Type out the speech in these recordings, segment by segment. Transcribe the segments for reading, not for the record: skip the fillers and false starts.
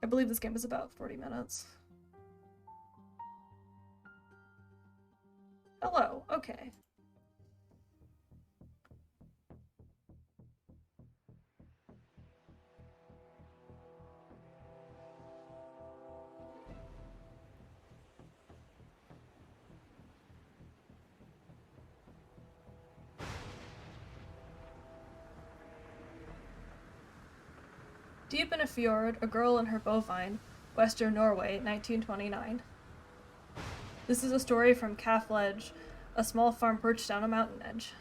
I believe this game is about 40 minutes. Hello, okay. Deep in a fjord, a girl and her bovine, Western Norway, 1929. This is a story from Calf Ledge, a small farm perched on a mountain edge.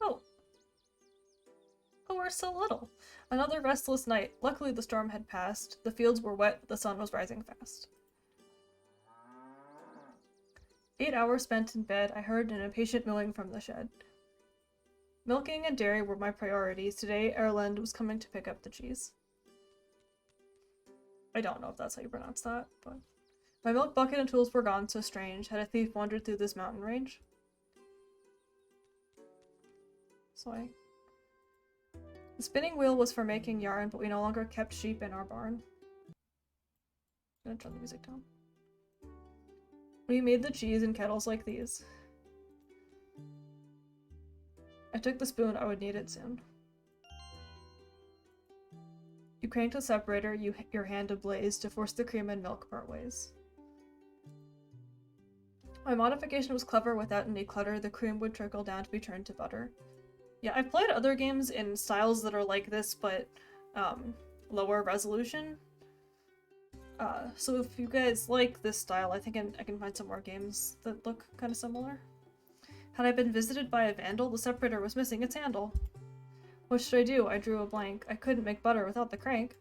Oh. Oh, we're so little. Another restless night. Luckily the storm had passed. The fields were wet, the sun was rising fast. 8 hours spent in bed, I heard an impatient mooing from the shed. Milking and dairy were my priorities. Today, Erland was coming to pick up the cheese. I don't know if that's how you pronounce that, but... My milk bucket and tools were gone, so strange. Had a thief wandered through this mountain range? Sorry. The spinning wheel was for making yarn, but we no longer kept sheep in our barn. I'm gonna turn the music down. We made the cheese in kettles like these. I took the spoon, I would need it soon. You cranked the separator, your hand ablaze, to force the cream and milk part ways. My modification was clever without any clutter, the cream would trickle down to be turned to butter. Yeah, I've played other games in styles that are like this, but lower resolution. So if you guys like this style, I think I can find some more games that look kind of similar. Had I been visited by a vandal, the separator was missing its handle. What should I do? I drew a blank. I couldn't make butter without the crank.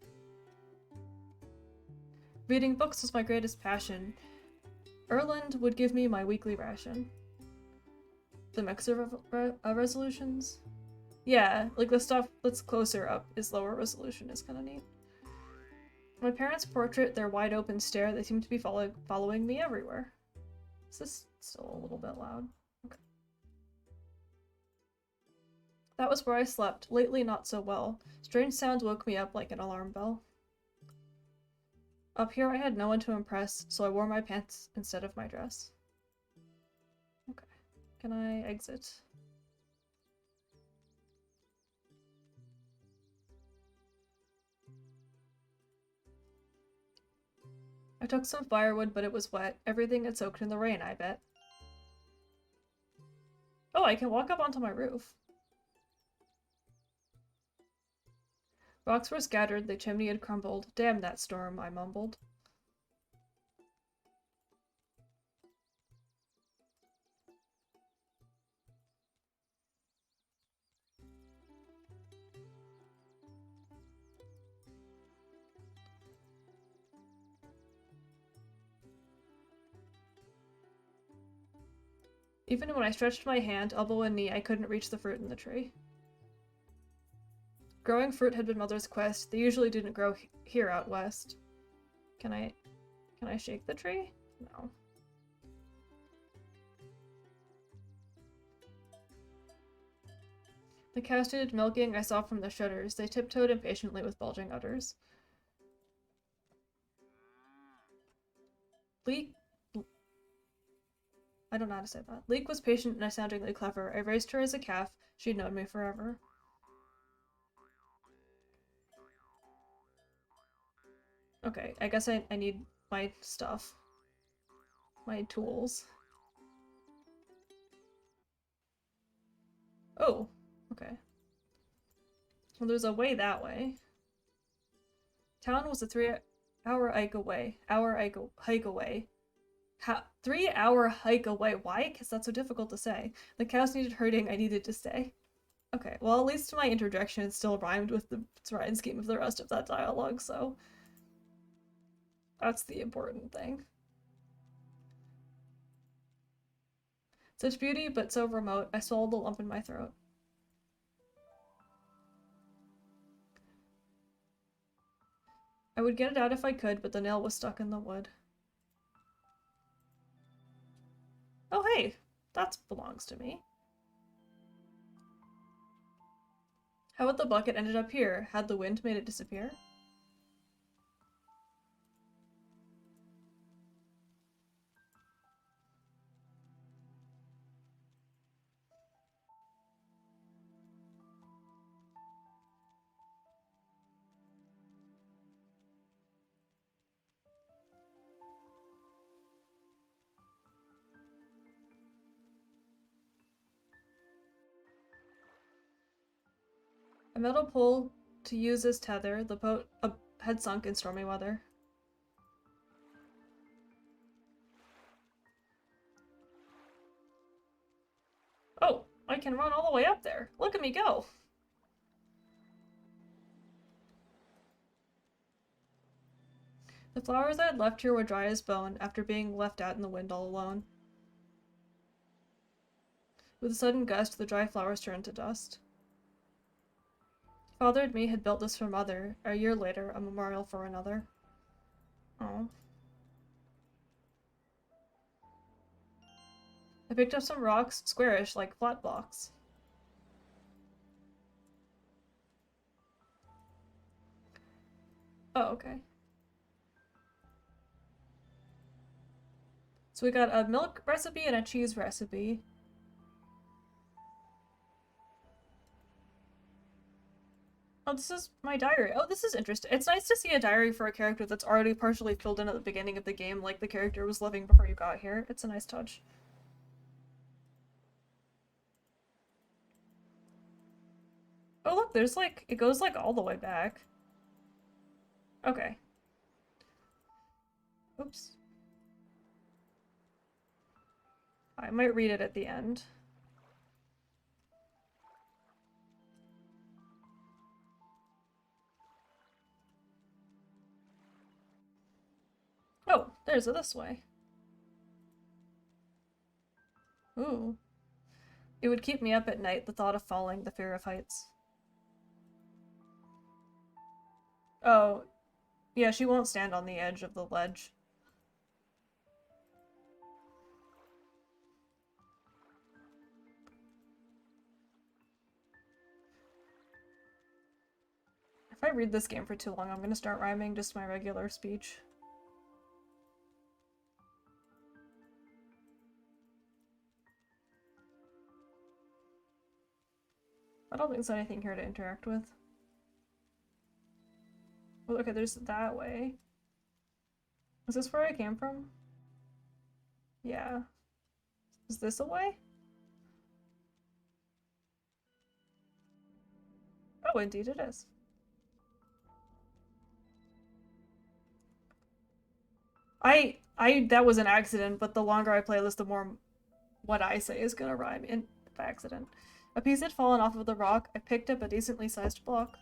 Reading books was my greatest passion. Erland would give me my weekly ration. The mixer of resolutions? Yeah, like the stuff that's closer up is lower resolution is kind of neat. My parents' portrait, their wide open stare, they seem to be following me everywhere. Is this still a little bit loud? Okay. That was where I slept, lately not so well. Strange sounds woke me up like an alarm bell. Up here I had no one to impress, so I wore my pants instead of my dress. Okay. Can I exit? I took some firewood, but it was wet. Everything had soaked in the rain, I bet. Oh, I can walk up onto my roof. Rocks were scattered, the chimney had crumbled. Damn that storm, I mumbled. Even when I stretched my hand, elbow and knee, I couldn't reach the fruit in the tree. Growing fruit had been Mother's quest. They usually didn't grow here out west. Can I shake the tree? No. The cows needed milking, I saw from the shutters. They tiptoed impatiently with bulging udders. Leek... I don't know how to say that. Leek was patient and astoundingly clever. I raised her as a calf. She'd known me forever. Okay, I guess I need my stuff. My tools. Oh, okay. Well, there's a way that way. Town was a 3-hour hike away. 3-hour hike away. Why? Because that's so difficult to say. The cows needed herding, I needed to stay. Okay, well, at least my interjection still rhymed with the rhyme scheme of the rest of that dialogue, so that's the important thing. Such beauty, but so remote, I swallowed the lump in my throat. I would get it out if I could, but the nail was stuck in the wood. Oh hey, that belongs to me. How would the bucket ended up here? Had the wind made it disappear? A metal pole to use as tether, the boat had sunk in stormy weather. Oh, I can run all the way up there. Look at me go! The flowers I had left here were dry as bone after being left out in the wind all alone. With a sudden gust, the dry flowers turned to dust. Father and me had built this for Mother. A year later, a memorial for another. Oh. I picked up some rocks, squarish like flat blocks. Oh, okay. So we got a milk recipe and a cheese recipe. Oh, this is my diary. Oh, this is interesting. It's nice to see a diary for a character that's already partially filled in at the beginning of the game, like the character was living before you got here. It's a nice touch. Oh, look, there's like, it goes like all the way back. Okay. Oops. I might read it at the end. Oh, there's it this way. Ooh. It would keep me up at night, the thought of falling, the fear of heights. Oh, yeah, she won't stand on the edge of the ledge. If I read this game for too long, I'm gonna start rhyming just my regular speech. I don't think there's anything here to interact with. Well, okay, there's that way. Is this where I came from? Yeah. Is this a way? Oh, indeed it is. That was an accident, but the longer I play this, the more what I say is gonna rhyme in accident. A piece had fallen off of the rock. I picked up a decently sized block.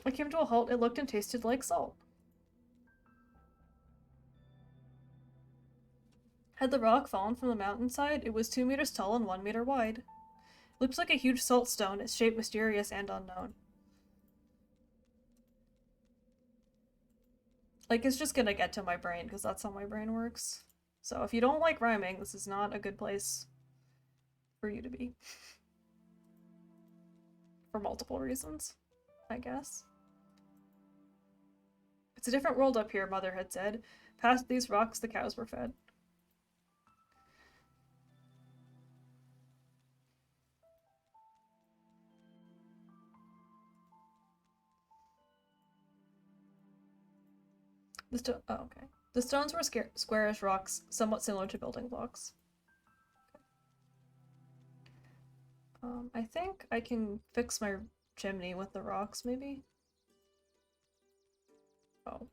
I came to a halt. It looked and tasted like salt. Had the rock fallen from the mountainside, it was 2 meters tall and 1 meter wide. It looks like a huge salt stone, its shape mysterious and unknown. Like, it's just gonna get to my brain, because that's how my brain works. So if you don't like rhyming, this is not a good place for you to be. For multiple reasons, I guess. It's a different world up here, Mother had said. Past these rocks, the cows were fed. Oh, okay. The stones were squarish rocks, somewhat similar to building blocks. I think I can fix my chimney with the rocks, maybe? Oh.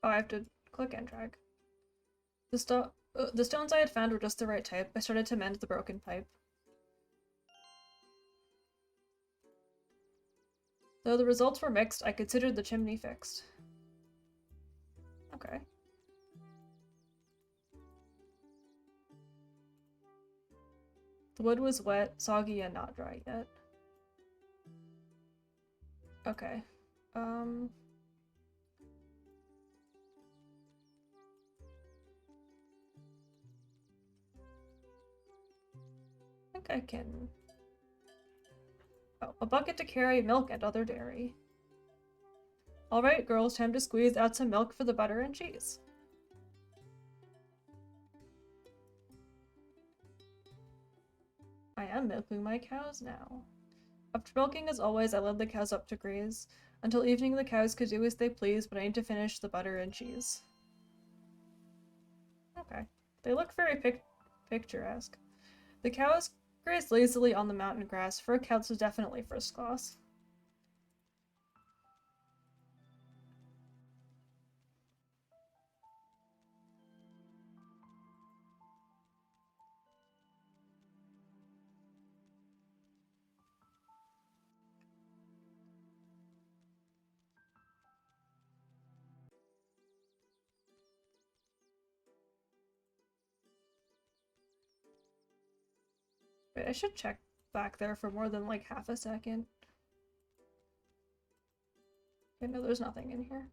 Oh, I have to click and drag. The stones I had found were just the right type. I started to mend the broken pipe. Though the results were mixed, I considered the chimney fixed. Okay. The wood was wet, soggy, and not dry yet. Okay. I think I can... Oh, a bucket to carry milk and other dairy. Alright, girls, time to squeeze out some milk for the butter and cheese. I am milking my cows now. After milking, as always, I led the cows up to graze. Until evening, the cows could do as they pleased, but I need to finish the butter and cheese. Okay. They look very picturesque. The cows grazed lazily on the mountain grass. Fur cows was definitely first class. Wait, I should check back there for more than like half a second. Okay, no, there's nothing in here.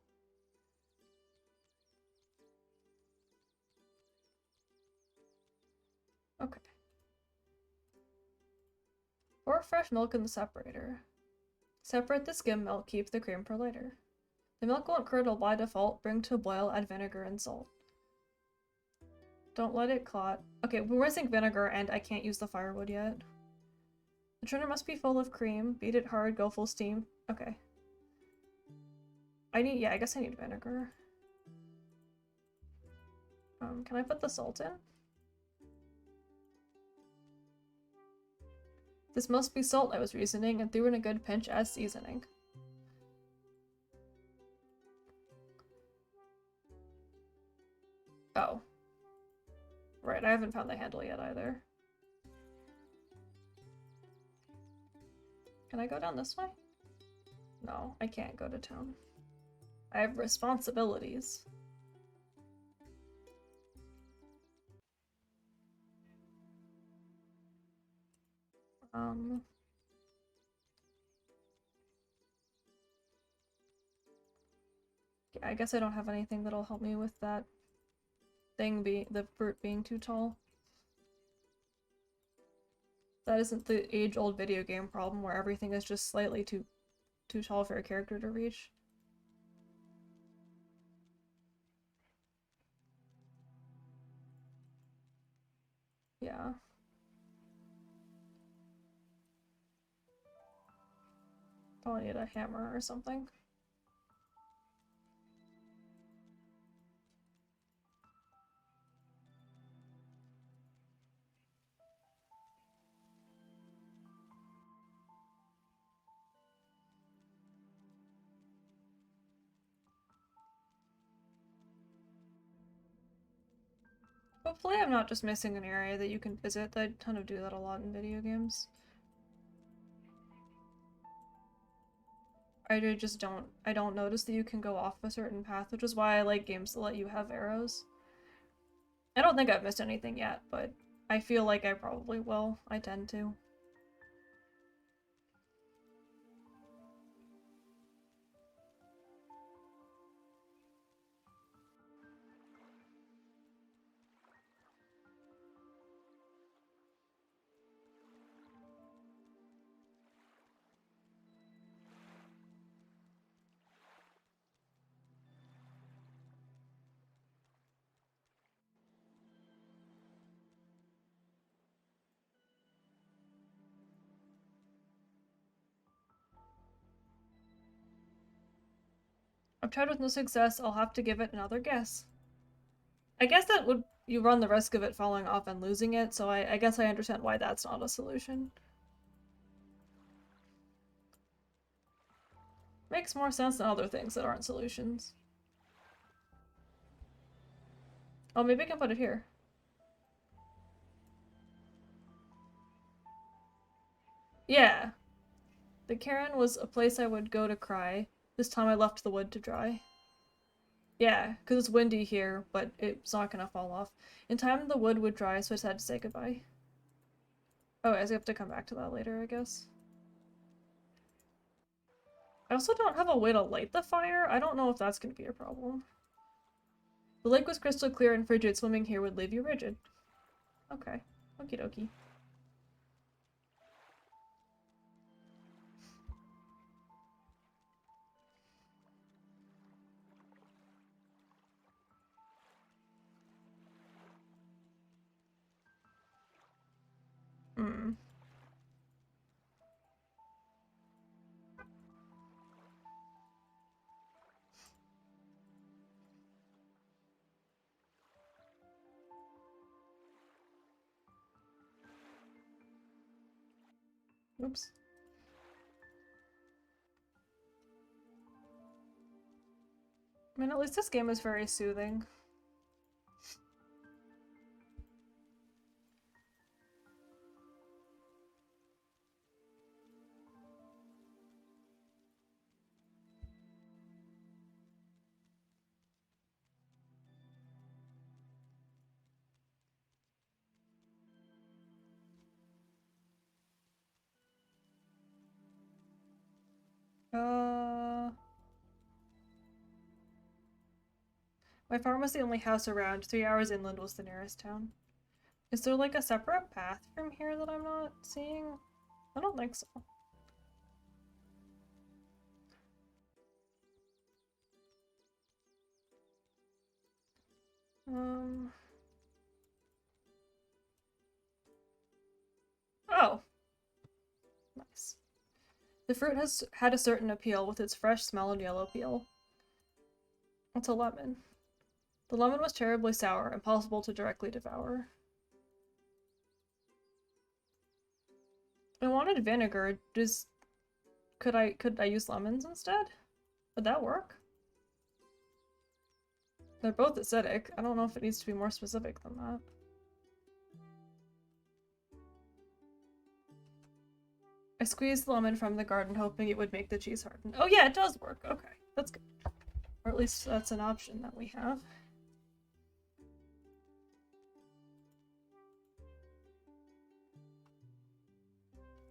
Okay. Pour fresh milk in the separator. Separate the skim milk, keep the cream for later. The milk won't curdle by default, bring to a boil, add vinegar and salt. Don't let it clot. Okay, we're missing vinegar and I can't use the firewood yet. The churner must be full of cream. Beat it hard, go full steam. Okay. I guess I need vinegar. Can I put the salt in? This must be salt, I was reasoning, and threw in a good pinch as seasoning. Oh. Right, I haven't found the handle yet either. Can I go down this way? No, I can't go to town. I have responsibilities. Yeah, I guess I don't have anything that'll help me with that thing the fruit being too tall. That isn't the age-old video game problem where everything is just slightly too tall for a character to reach. Yeah. Probably need a hammer or something. Hopefully I'm not just missing an area that you can visit. I kind of do that a lot in video games. I don't notice that you can go off a certain path, which is why I like games that let you have arrows. I don't think I've missed anything yet, but I feel like I probably will. I tend to. I've tried with no success, I'll have to give it another guess. I guess that would you run the risk of it falling off and losing it, so I guess I understand why that's not a solution. Makes more sense than other things that aren't solutions. Oh, maybe I can put it here. Yeah. The cairn was a place I would go to cry. This time I left the wood to dry. Yeah, because it's windy here, but it's not gonna fall off. In time the wood would dry, so I just had to say goodbye. Oh, I have to come back to that later, I guess. I also don't have a way to light the fire. I don't know if that's gonna be a problem. The lake was crystal clear and frigid. Swimming here would leave you rigid. Okay. Okie dokie. Hmm. Oops. I mean, at least this game is very soothing. My farm was the only house around. 3 hours inland was the nearest town. Is there like a separate path from here that I'm not seeing? I don't think so. Oh. Nice. The fruit has had a certain appeal with its fresh smell and yellow peel. It's a lemon. The lemon was terribly sour, impossible to directly devour. I wanted vinegar. Could I use lemons instead? Would that work? They're both acidic. I don't know if it needs to be more specific than that. I squeezed the lemon from the garden, hoping it would make the cheese harden. Oh yeah, it does work. Okay, that's good. Or at least that's an option that we have.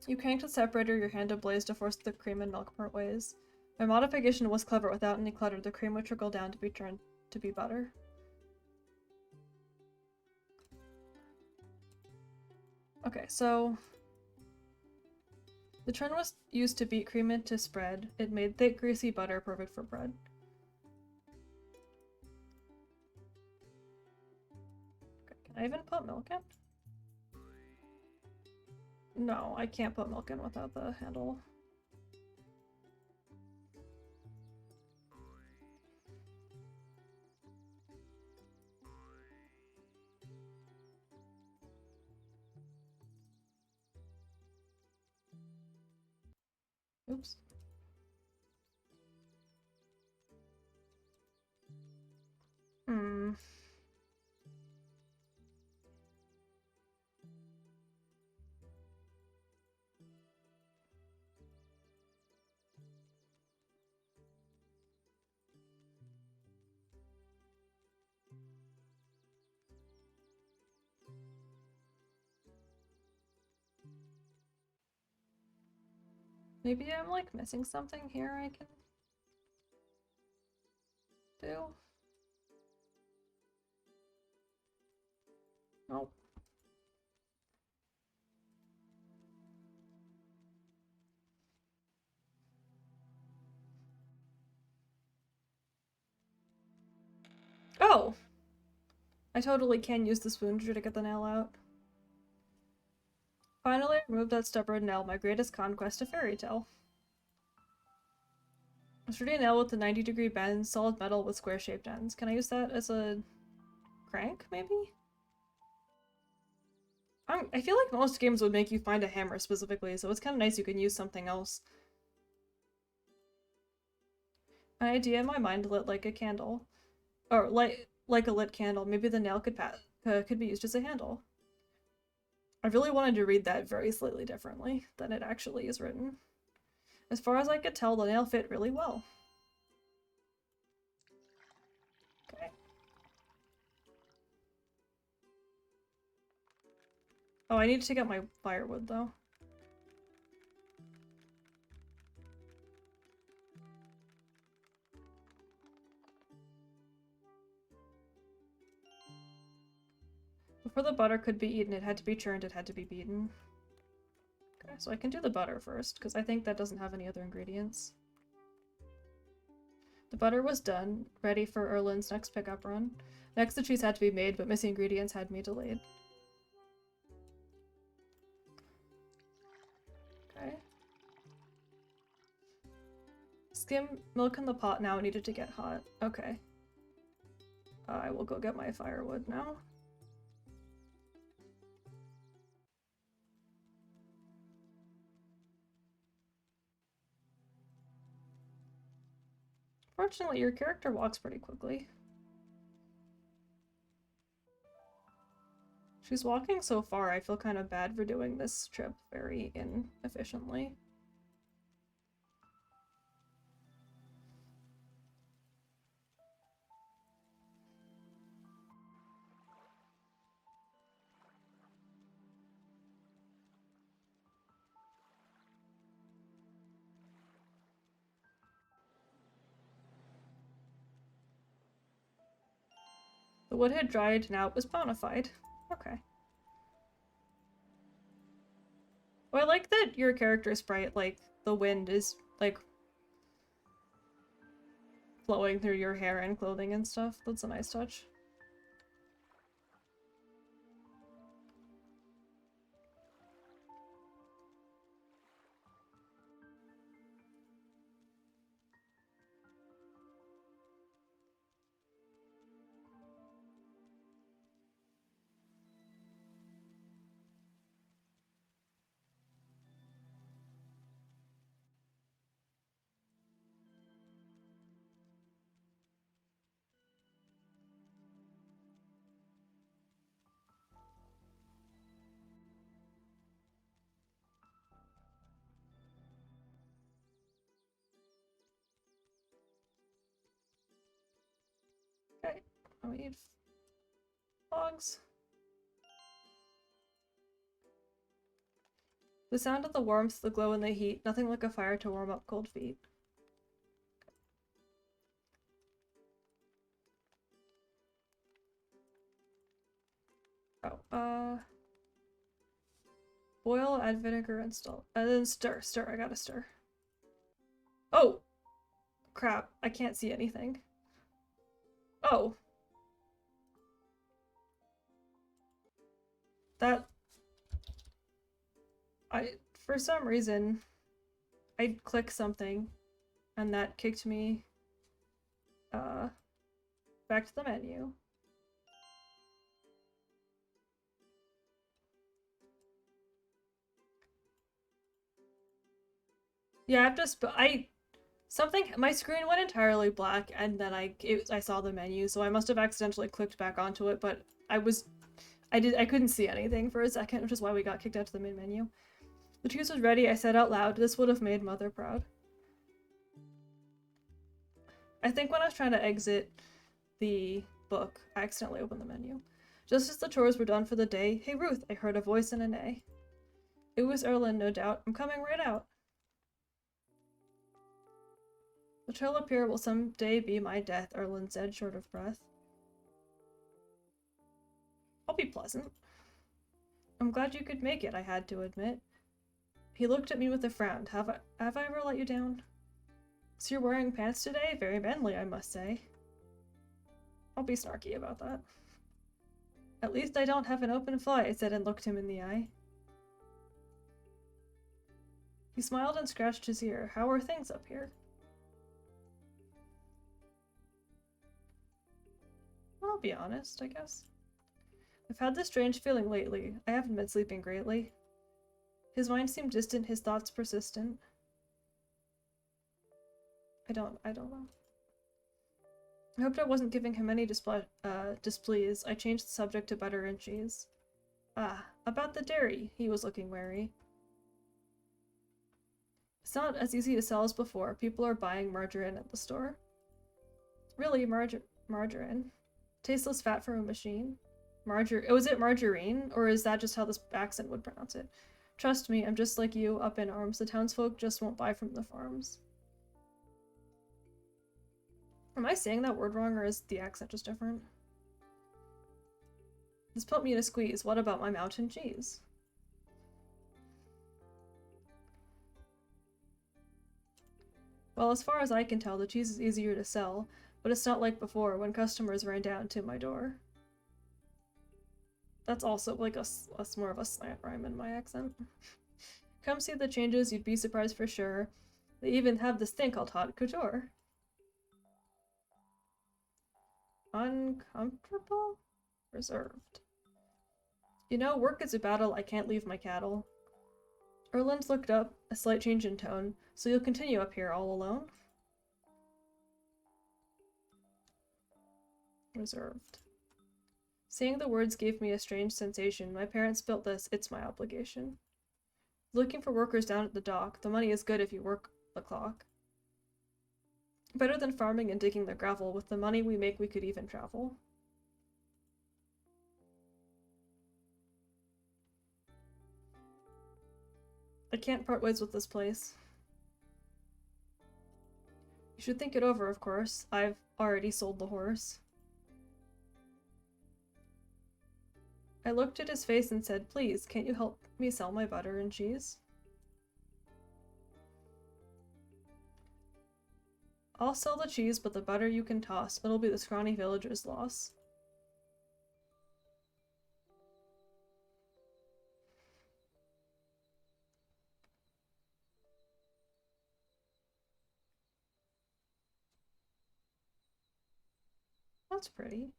You cranked the separator, your hand ablaze to force the cream and milk part ways. My modification was clever. Without any clutter, the cream would trickle down to be turned to be butter. Okay, so the churn was used to beat cream into spread. It made thick, greasy butter perfect for bread. Okay, can I even put milk in? No, I can't put milk in without the handle. Oops. Hmm. Maybe I'm like missing something here I can do? Nope. Oh! I totally can use the spoon to get the nail out. Finally, I removed that stubborn nail, my greatest conquest, a fairy tale. A sturdy nail with a 90-degree bend, solid metal with square-shaped ends. Can I use that as a crank, maybe? I feel like most games would make you find a hammer specifically, so it's kind of nice you can use something else. An idea in my mind lit like a candle. Or light like a lit candle. Maybe the nail could be used as a handle. I really wanted to read that very slightly differently than it actually is written. As far as I could tell, the nail fit really well. Okay. Oh, I need to get my firewood, though. Before the butter could be eaten, it had to be churned, it had to be beaten. Okay, so I can do the butter first, because I think that doesn't have any other ingredients. The butter was done, ready for Erlin's next pickup run. Next, the cheese had to be made, but missing ingredients had me delayed. Okay. Skim milk in the pot now, it needed to get hot. Okay. I will go get my firewood now. Fortunately, your character walks pretty quickly. She's walking so far, I feel kind of bad for doing this trip very inefficiently. The wood had dried, now it was bona fide. Okay. Well, I like that your character sprite, like, the wind is, like, flowing through your hair and clothing and stuff. That's a nice touch. Okay, I need logs. The sound of the warmth, the glow and the heat, nothing like a fire to warm up cold feet. Oh, boil, add vinegar, and then stir, I gotta stir. Oh! Crap, I can't see anything. Oh. That... for some reason, I clicked something, and that kicked me, back to the menu. Yeah, I have to my screen went entirely black, and then I saw the menu, so I must have accidentally clicked back onto it, but I couldn't see anything for a second, which is why we got kicked out to the main menu. The cheese was ready, I said out loud, this would have made Mother proud. I think when I was trying to exit the book, I accidentally opened the menu. Just as the chores were done for the day, "Hey Ruth," I heard a voice and a neigh. It was Erlin, no doubt. "I'm coming right out." "The trail up here will someday be my death," Erlin said, short of breath. "I'll be pleasant." "I'm glad you could make it," I had to admit. He looked at me with a frown. Have I ever let you down?" "So you're wearing pants today? Very manly, I must say." I'll be snarky about that. "At least I don't have an open fly," I said and looked him in the eye. He smiled and scratched his ear. "How are things up here?" "I'll be honest, I guess. I've had this strange feeling lately. I haven't been sleeping greatly." His mind seemed distant, his thoughts persistent. I don't know. I hoped I wasn't giving him any displease. I changed the subject to butter and cheese. Ah, about the dairy. He was looking wary. It's not as easy to sell as before. People are buying margarine at the store. Really, margarine? Tasteless fat from a machine? Was it margarine? Or is that just how this accent would pronounce it? Trust me, I'm just like you, up in arms. The townsfolk just won't buy from the farms. Am I saying that word wrong, or is the accent just different? This put me in a squeeze. What about my mountain cheese? Well, as far as I can tell, the cheese is easier to sell, but it's not like before when customers ran down to my door. That's also like a more of a slant rhyme in my accent. Come see the changes, you'd be surprised for sure. They even have this thing called haute couture. Uncomfortable? Reserved. You know, work is a battle, I can't leave my cattle. Erland looked up, a slight change in tone. So you'll continue up here all alone? Reserved. Saying the words gave me a strange sensation. My parents built this, it's my obligation. Looking for workers down at the dock. The money is good if you work the clock. Better than farming and digging the gravel. With the money we make, we could even travel. I can't part ways with this place. You should think it over, of course. I've already sold the horse. I looked at his face and said, please, can't you help me sell my butter and cheese? I'll sell the cheese, but the butter you can toss. It'll be the scrawny villager's loss. That's pretty.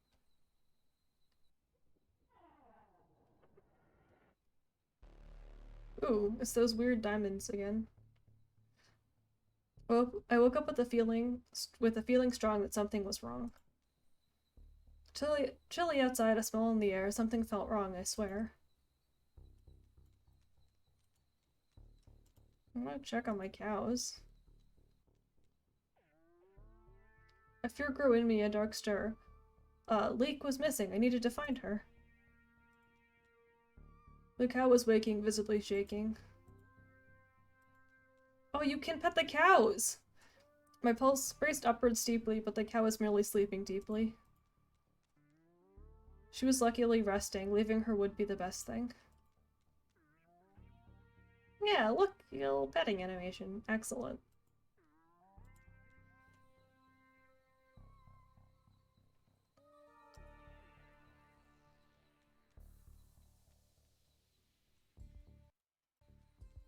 Ooh, it's those weird diamonds again. Well, I woke up with a feeling strong that something was wrong. Chilly outside, a smell in the air. Something felt wrong, I swear. I'm gonna check on my cows. A fear grew in me, a dark stir. Leek was missing. I needed to find her. The cow was waking, visibly shaking. Oh, you can pet the cows! My pulse raced upward steeply, but the cow was merely sleeping deeply. She was luckily resting. Leaving her would be the best thing. Yeah, look, little petting animation. Excellent.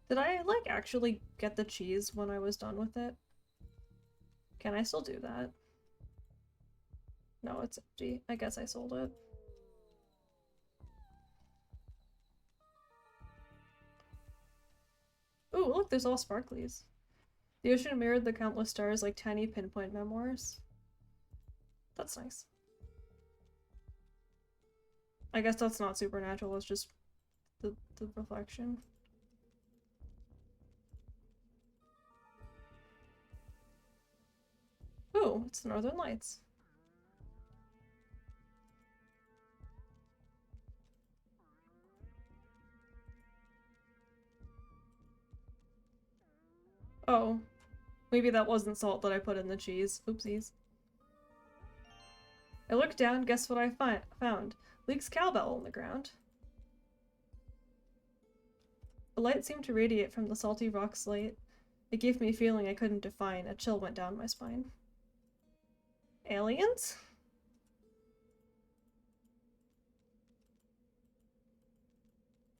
Did I, like, actually get the cheese when I was done with it? Can I still do that? No, it's empty. I guess I sold it. Ooh, look, there's all sparklies. The ocean mirrored the countless stars like tiny pinpoint memoirs. That's nice. I guess that's not supernatural, it's just the reflection. Ooh, it's the Northern Lights. Oh. Maybe that wasn't salt that I put in the cheese. Oopsies. I looked down, guess what I found? Leek's cowbell on the ground. A light seemed to radiate from the salty rock slate. It gave me a feeling I couldn't define. A chill went down my spine. Aliens?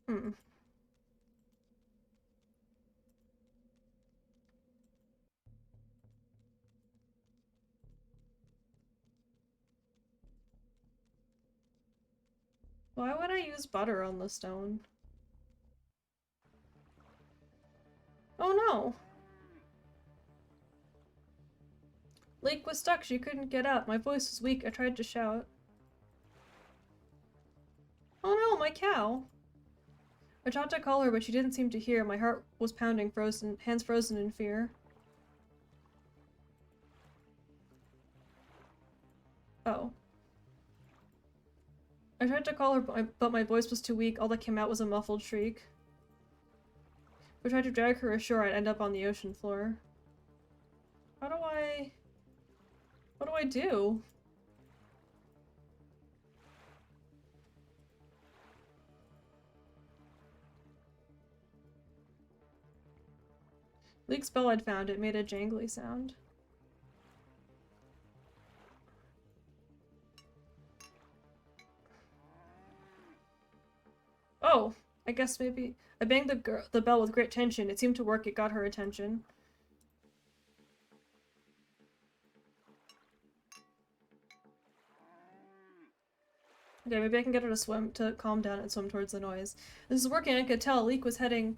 Hmm. Why would I use butter on the stone? Oh no! Leek was stuck, she couldn't get out. My voice was weak, I tried to shout. Oh no, my cow! I tried to call her, but she didn't seem to hear. My heart was pounding, frozen, hands frozen in fear. Oh. I tried to call her, but my voice was too weak. All that came out was a muffled shriek. If I tried to drag her ashore, I'd end up on the ocean floor. What do I do? Leek's bell I'd found. It made a jangly sound. Oh, I guess maybe... I banged the bell with great tension. It seemed to work. It got her attention. Okay, maybe I can get her to calm down and swim towards the noise. This is working. I could tell Leek was hearing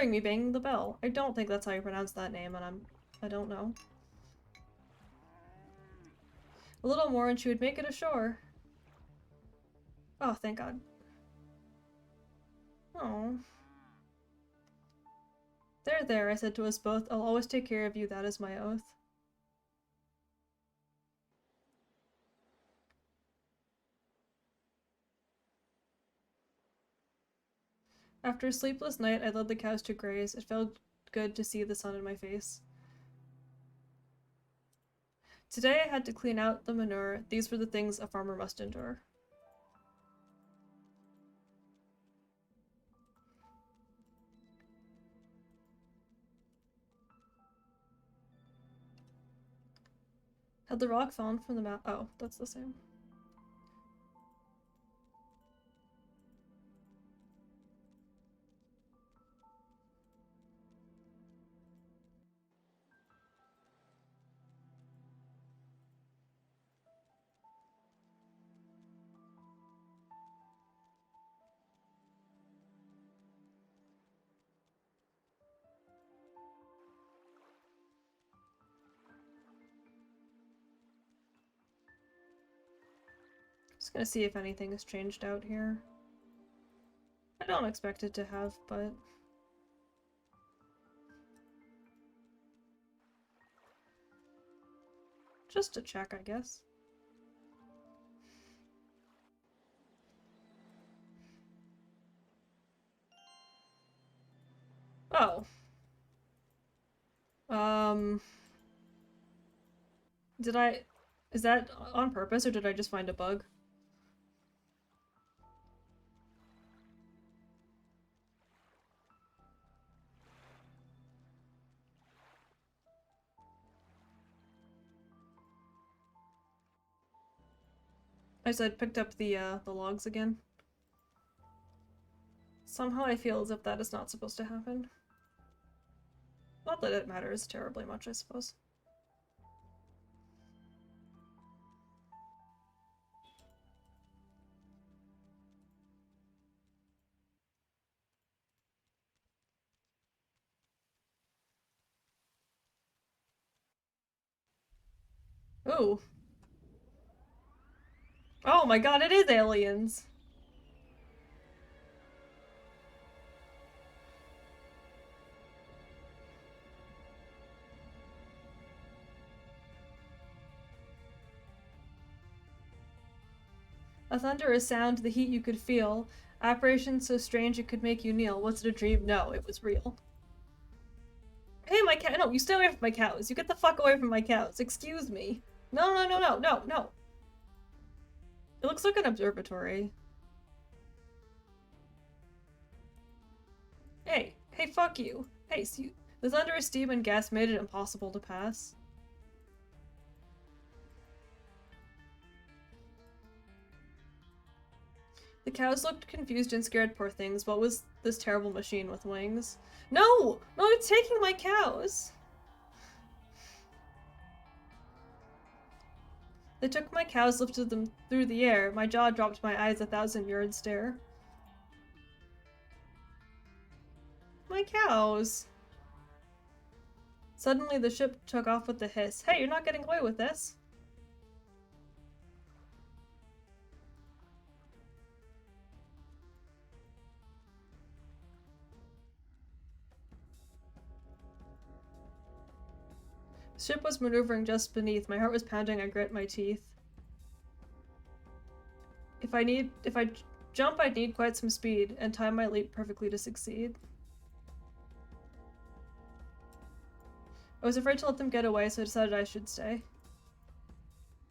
me banging the bell. I don't think that's how you pronounce that name, and I don't know. A little more and she would make it ashore. Oh, thank God. Oh. There, I said to us both. I'll always take care of you, that is my oath. After a sleepless night, I led the cows to graze. It felt good to see the sun in my face. Today I had to clean out the manure. These were the things a farmer must endure. Had the rock fallen from the mount? Oh, that's the same. Just gonna see if anything has changed out here. I don't expect it to have, but... just to check, I guess. Oh. Is that on purpose, or did I just find a bug? I said picked up the logs again. Somehow I feel as if that is not supposed to happen. Not that it matters terribly much, I suppose. Ooh. Oh my god, it is aliens! A thunderous sound, the heat you could feel. Apparition so strange it could make you kneel. Was it a dream? No, it was real. Hey, my cow- no, you stay away from my cows. You get the fuck away from my cows. Excuse me. No, no, no, no, no, no. It looks like an observatory. Hey, hey, fuck you. Hey, so the thunderous steam and gas made it impossible to pass. The cows looked confused and scared, poor things. What was this terrible machine with wings? No! No, it's taking my cows! They took my cows, lifted them through the air. My jaw dropped, my eyes a 1,000-yard stare. My cows! Suddenly the ship took off with a hiss. Hey, you're not getting away with this! The ship was maneuvering just beneath. My heart was pounding. I grit my teeth. If I jump, I'd need quite some speed, and time my leap perfectly to succeed. I was afraid to let them get away, so I decided I should stay.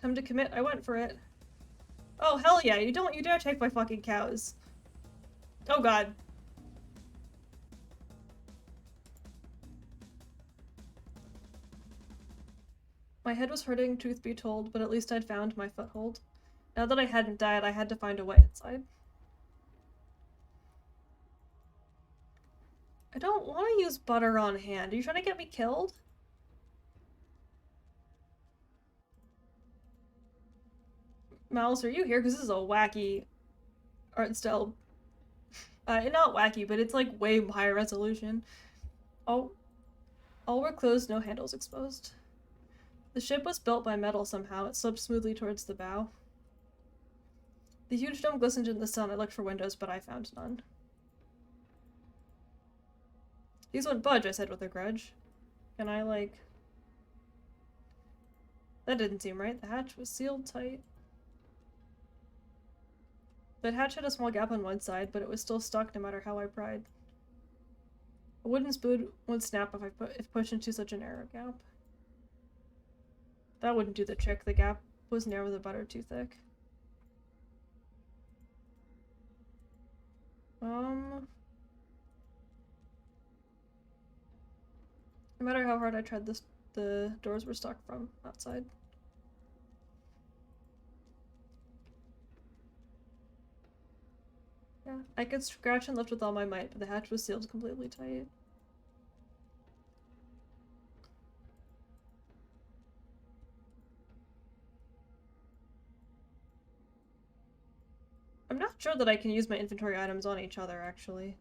Time to commit, I went for it. Oh, hell yeah, you dare take my fucking cows. Oh god. My head was hurting, truth be told, but at least I'd found my foothold. Now that I hadn't died, I had to find a way inside. I don't want to use butter on hand. Are you trying to get me killed? Mouse, are you here? Because this is a wacky art style. Not wacky, but it's like way higher resolution. All were closed, no handles exposed. The ship was built by metal somehow. It slipped smoothly towards the bow. The huge dome glistened in the sun. I looked for windows, but I found none. These won't budge, I said with a grudge. Can I, like... That didn't seem right. The hatch was sealed tight. The hatch had a small gap on one side, but it was still stuck no matter how I pried. A wooden spoon would snap if pushed into such a narrow gap. That wouldn't do the trick. The gap was narrow, the butter too thick. No matter how hard I tried, the doors were stuck from outside. Yeah, I could scratch and lift with all my might, but the hatch was sealed completely tight. I'm not sure that I can use my inventory items on each other, actually.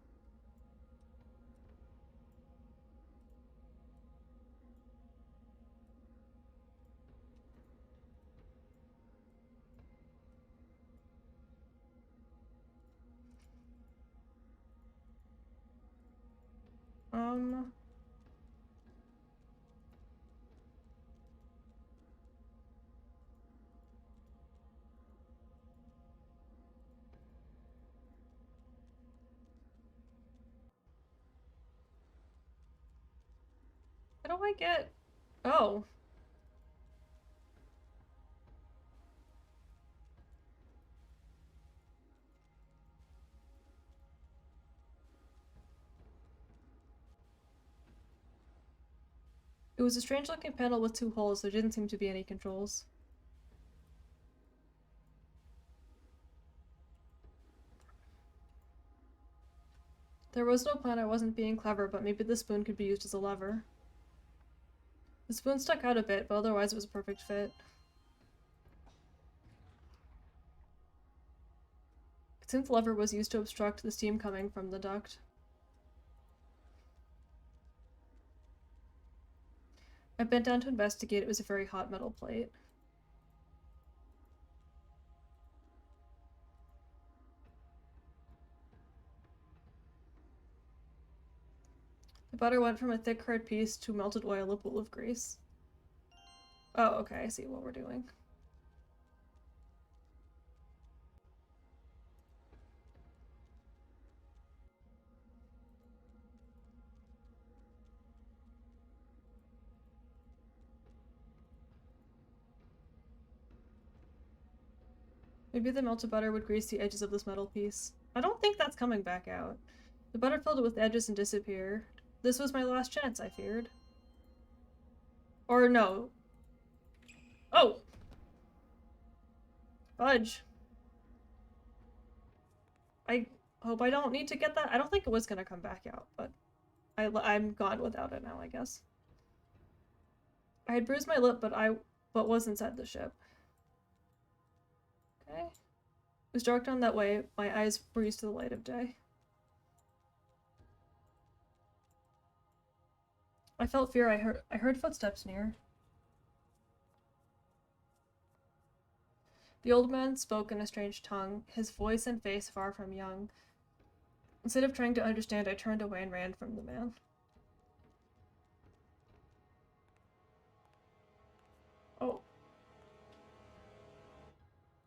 How do I get... Oh. It was a strange-looking panel with two holes. There didn't seem to be any controls. There was no plan. I wasn't being clever, but maybe the spoon could be used as a lever. The spoon stuck out a bit, but otherwise it was a perfect fit. Since the lever was used to obstruct the steam coming from the duct. I bent down to investigate. It was a very hot metal plate. The butter went from a thick, hard piece to melted oil, a pool of grease. Oh, okay, I see what we're doing. Maybe the melted butter would grease the edges of this metal piece. I don't think that's coming back out. The butter filled it with edges and disappeared. This was my last chance, I feared. Or no. Oh! Fudge. I hope I don't need to get that. I don't think it was gonna come back out, but I'm gone without it now, I guess. I had bruised my lip, but was inside the ship. Okay. It was dark down that way. My eyes were used to the light of day. I felt fear. I heard footsteps near. The old man spoke in a strange tongue, his voice and face far from young. Instead of trying to understand, I turned away and ran from the man. Oh.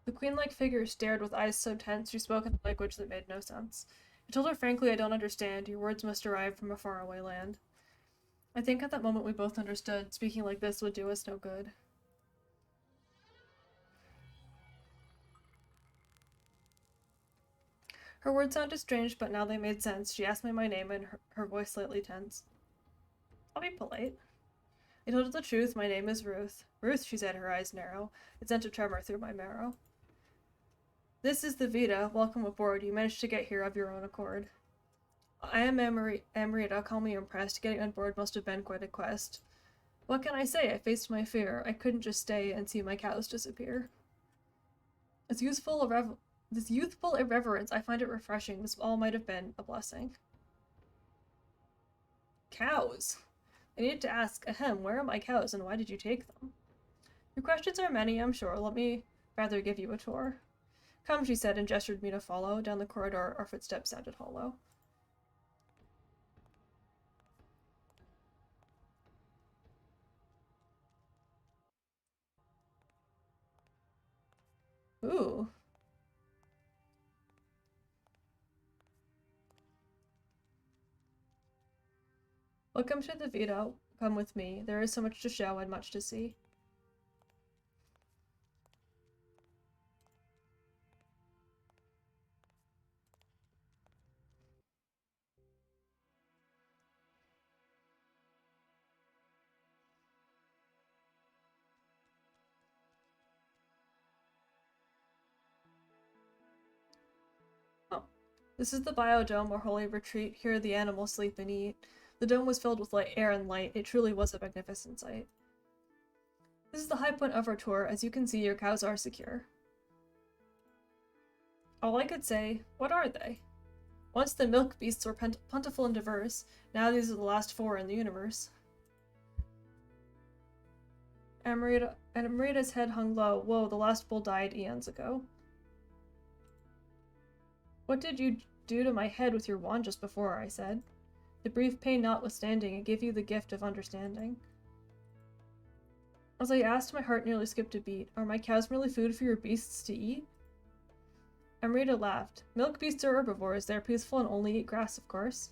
The queen-like figure stared with eyes so tense she spoke in a language that made no sense. I told her frankly, I don't understand. Your words must arrive from a faraway land. I think at that moment we both understood. Speaking like this would do us no good. Her words sounded strange, but now they made sense. She asked me my name, and her voice slightly tense. I'll be polite. I told her the truth. My name is Ruth. Ruth, she said, her eyes narrow. It sent a tremor through my marrow. This is the Vita. Welcome aboard. You managed to get here of your own accord. I am Amrita. Call me impressed. Getting on board must have been quite a quest. What can I say? I faced my fear. I couldn't just stay and see my cows disappear. This youthful irreverence, I find it refreshing. This all might have been a blessing. Cows. I needed to ask, ahem, where are my cows and why did you take them? Your questions are many, I'm sure. Let me rather give you a tour. Come, she said, and gestured me to follow. Down the corridor, our footsteps sounded hollow. Ooh. Welcome to the Vita. Come with me. There is so much to show and much to see. Oh. This is the biodome, or holy retreat. Here the animals sleep and eat. The dome was filled with air and light. It truly was a magnificent sight. This is the high point of our tour. As you can see, your cows are secure. All I could say, what are they? Once the milk beasts were plentiful and diverse. Now these are the last 4 in the universe. Amrita's head hung low. Whoa, the last bull died eons ago. What did you do to my head with your wand just before? I said. The brief pain notwithstanding, it gave you the gift of understanding. As I asked, my heart nearly skipped a beat. Are my cows merely food for your beasts to eat? Amrita laughed. Milk beasts are herbivores. They're peaceful and only eat grass, of course.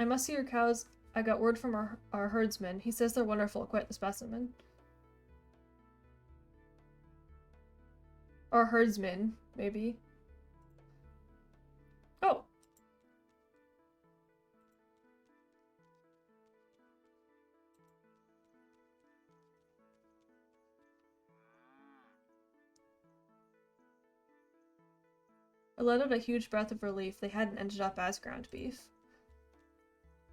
I must see your cows. I got word from our herdsman. He says they're wonderful, quite the specimen. Our herdsman, maybe. Oh! I let out a huge breath of relief. They hadn't ended up as ground beef.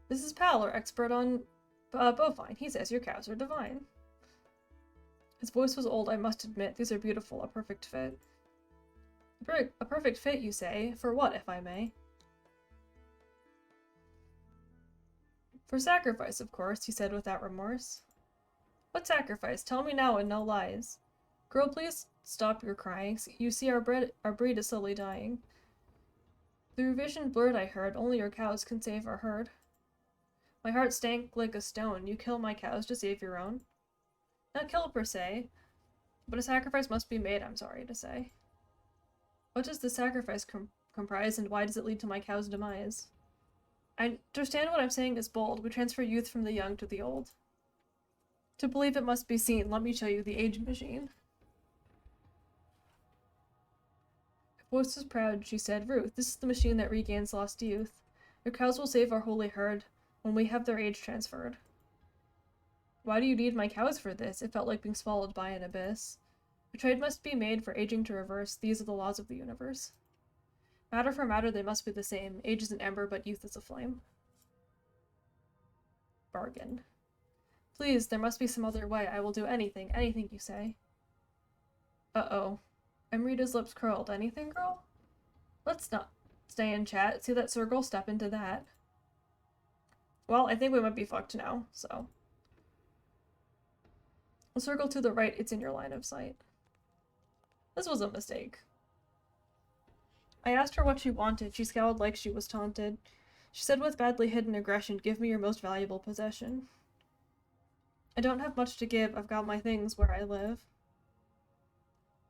This is Pal, our expert on bovine. He says your cows are divine. His voice was old, I must admit. These are beautiful, a perfect fit. A perfect fit, you say? For what, if I may? For sacrifice, of course, he said without remorse. What sacrifice? Tell me now and no lies. Girl, please stop your crying. You see, our breed is slowly dying. Through vision blurred, I heard, only your cows can save our herd. My heart stank like a stone. You kill my cows to save your own? Not kill per se, but a sacrifice must be made, I'm sorry to say. What does the sacrifice comprise, and why does it lead to my cow's demise? I understand what I'm saying is bold. We transfer youth from the young to the old. To believe it must be seen, let me show you the age machine. Her voice was proud. She said, Ruth, this is the machine that regains lost youth. Your cows will save our holy herd when we have their age transferred. Why do you need my cows for this? It felt like being swallowed by an abyss. A trade must be made for aging to reverse. These are the laws of the universe. Matter for matter, they must be the same. Age is an ember, but youth is a flame. Bargain. Please, there must be some other way. I will do anything you say. Uh-oh. Amrita's lips curled. Anything, girl? Let's not stay and chat. See that circle? Step into that. Well, I think we might be fucked now, so. A circle to the right, it's in your line of sight. This was a mistake. I asked her what she wanted. She scowled like she was taunted. She said with badly hidden aggression, "Give me your most valuable possession." I don't have much to give. I've got my things where I live.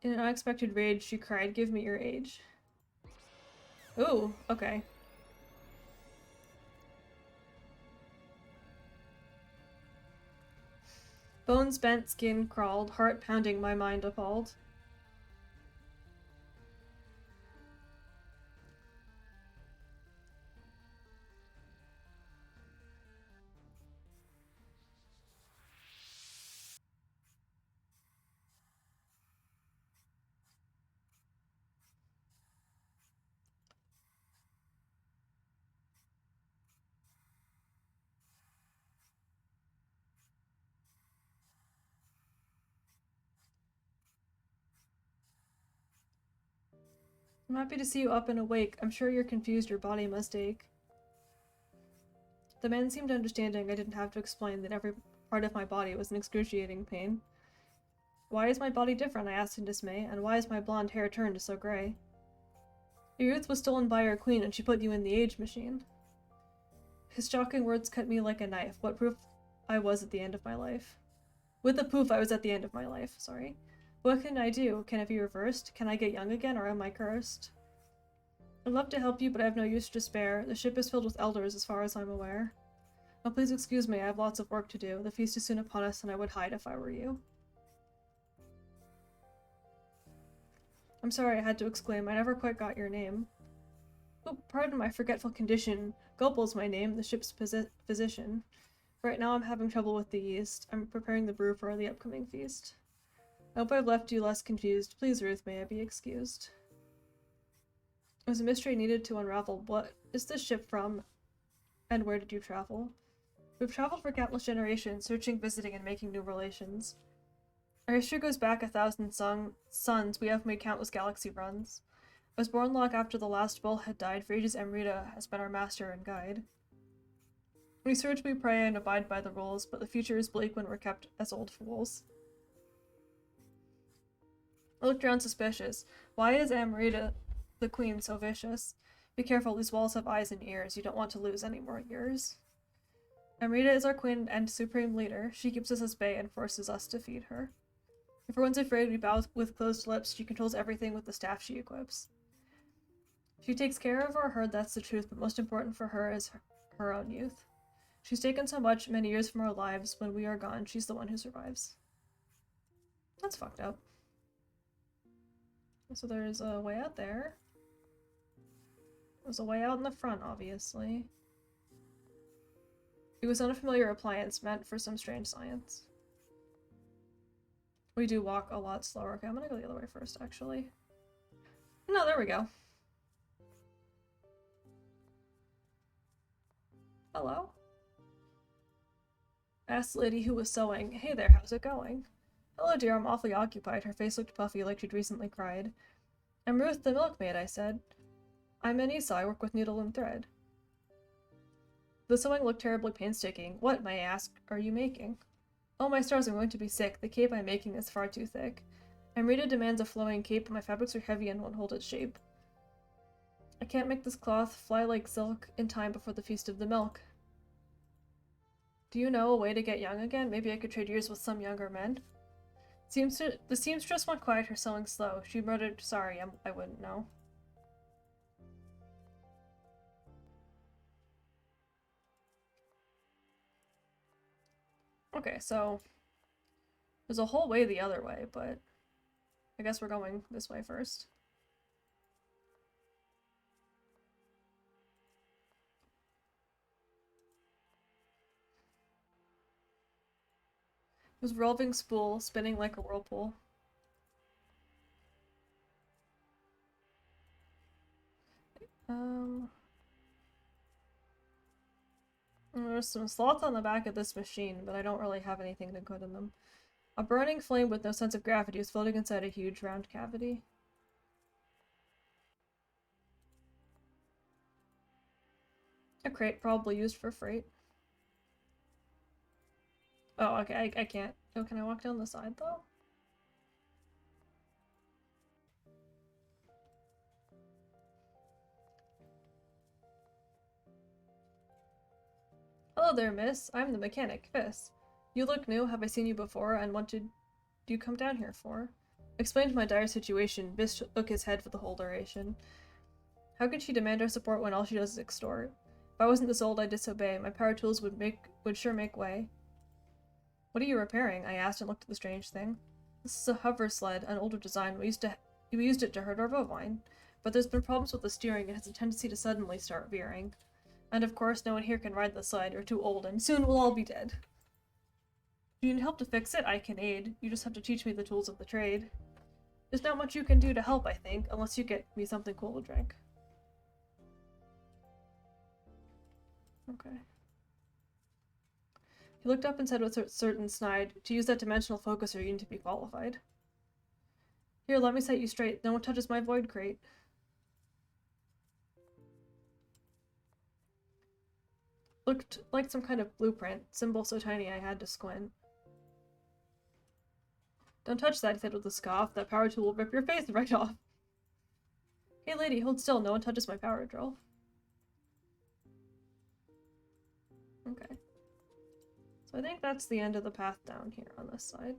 In an unexpected rage, she cried, "Give me your age." Ooh, okay. Bones bent, skin crawled, heart pounding, my mind appalled. I'm happy to see you up and awake. I'm sure you're confused, your body must ache. The man seemed understanding. I didn't have to explain that every part of my body was in excruciating pain. Why is my body different? I asked in dismay, and why is my blonde hair turned so gray? Your youth was stolen by our queen, and she put you in the age machine. His shocking words cut me like a knife. What proof I was at the end of my life. With the poof, I was at the end of my life, sorry. What can I do? Can it be reversed? Can I get young again, or am I cursed? I'd love to help you, but I have no use to spare. The ship is filled with elders, as far as I'm aware. Oh, please excuse me, I have lots of work to do. The feast is soon upon us, and I would hide if I were you. I'm sorry, I had to exclaim. I never quite got your name. Oh, pardon my forgetful condition. Gulple's my name, the ship's physician. Right now I'm having trouble with the yeast. I'm preparing the brew for the upcoming feast. I hope I've left you less confused. Please, Ruth, may I be excused? It was a mystery needed to unravel. What is this ship from, and where did you travel? We've traveled for countless generations, searching, visiting, and making new relations. Our history goes back 1,000 suns. We have made countless galaxy runs. I was born long after the last bull had died. For ages, Amrita has been our master and guide. We search, we pray, and abide by the rules, but the future is bleak when we're kept as old fools. I looked around suspicious. Why is Amrita, the queen, so vicious? Be careful, these walls have eyes and ears. You don't want to lose any more years. Amrita is our queen and supreme leader. She keeps us at bay and forces us to feed her. If everyone's afraid, we bow with closed lips. She controls everything with the staff she equips. She takes care of our herd, that's the truth, but most important for her is her own youth. She's taken so much, many years from our lives. When we are gone, she's the one who survives. That's fucked up. So there's a way out there. There's a way out in the front, obviously. It was an unfamiliar appliance meant for some strange science. We do walk a lot slower. Okay, I'm gonna go the other way first, actually. No, there we go. Hello? I asked the lady who was sewing. Hey there, how's it going? Hello, dear, I'm awfully occupied. Her face looked puffy like she'd recently cried. I'm Ruth the Milkmaid, I said. I'm Anissa, I work with needle and thread. The sewing looked terribly painstaking. What, may I ask, are you making? Oh, my stars, I'm going to be sick. The cape I'm making is far too thick. Amrita demands a flowing cape, but my fabrics are heavy and won't hold its shape. I can't make this cloth fly like silk in time before the Feast of the Milk. Do you know a way to get young again? Maybe I could trade years with some younger men? The seamstress went quiet, her sewing slow. She muttered, sorry, I wouldn't know. Okay, so there's a whole way the other way, but I guess we're going this way first. It was a revolving spool, spinning like a whirlpool. There's some slots on the back of this machine, but I don't really have anything to put in them. A burning flame with no sense of gravity was floating inside a huge round cavity. A crate probably used for freight. Oh, okay, I can't. Oh, can I walk down the side, though? Hello there, miss. I'm the mechanic, Fiss. You look new. Have I seen you before? And what did you come down here for? Explained my dire situation. Fiss shook his head for the whole duration. How can she demand our support when all she does is extort? If I wasn't this old, I'd disobey. My power tools would sure make way. What are you repairing? I asked and looked at the strange thing. This is a hover sled, an older design. We used it to herd our bovine. But there's been problems with the steering. It has a tendency to suddenly start veering. And of course, no one here can ride the sled. We're too old, and soon we'll all be dead. If you need help to fix it, I can aid. You just have to teach me the tools of the trade. There's not much you can do to help, I think, unless you get me something cool to drink. Okay. He looked up and said with a certain snide, to use that dimensional focuser, you need to be qualified. Here, let me set you straight. No one touches my void crate. Looked like some kind of blueprint, symbol so tiny I had to squint. Don't touch that, he said with a scoff. That power tool will rip your face right off. Hey lady, hold still. No one touches my power drill. Okay. So I think that's the end of the path down here on this side.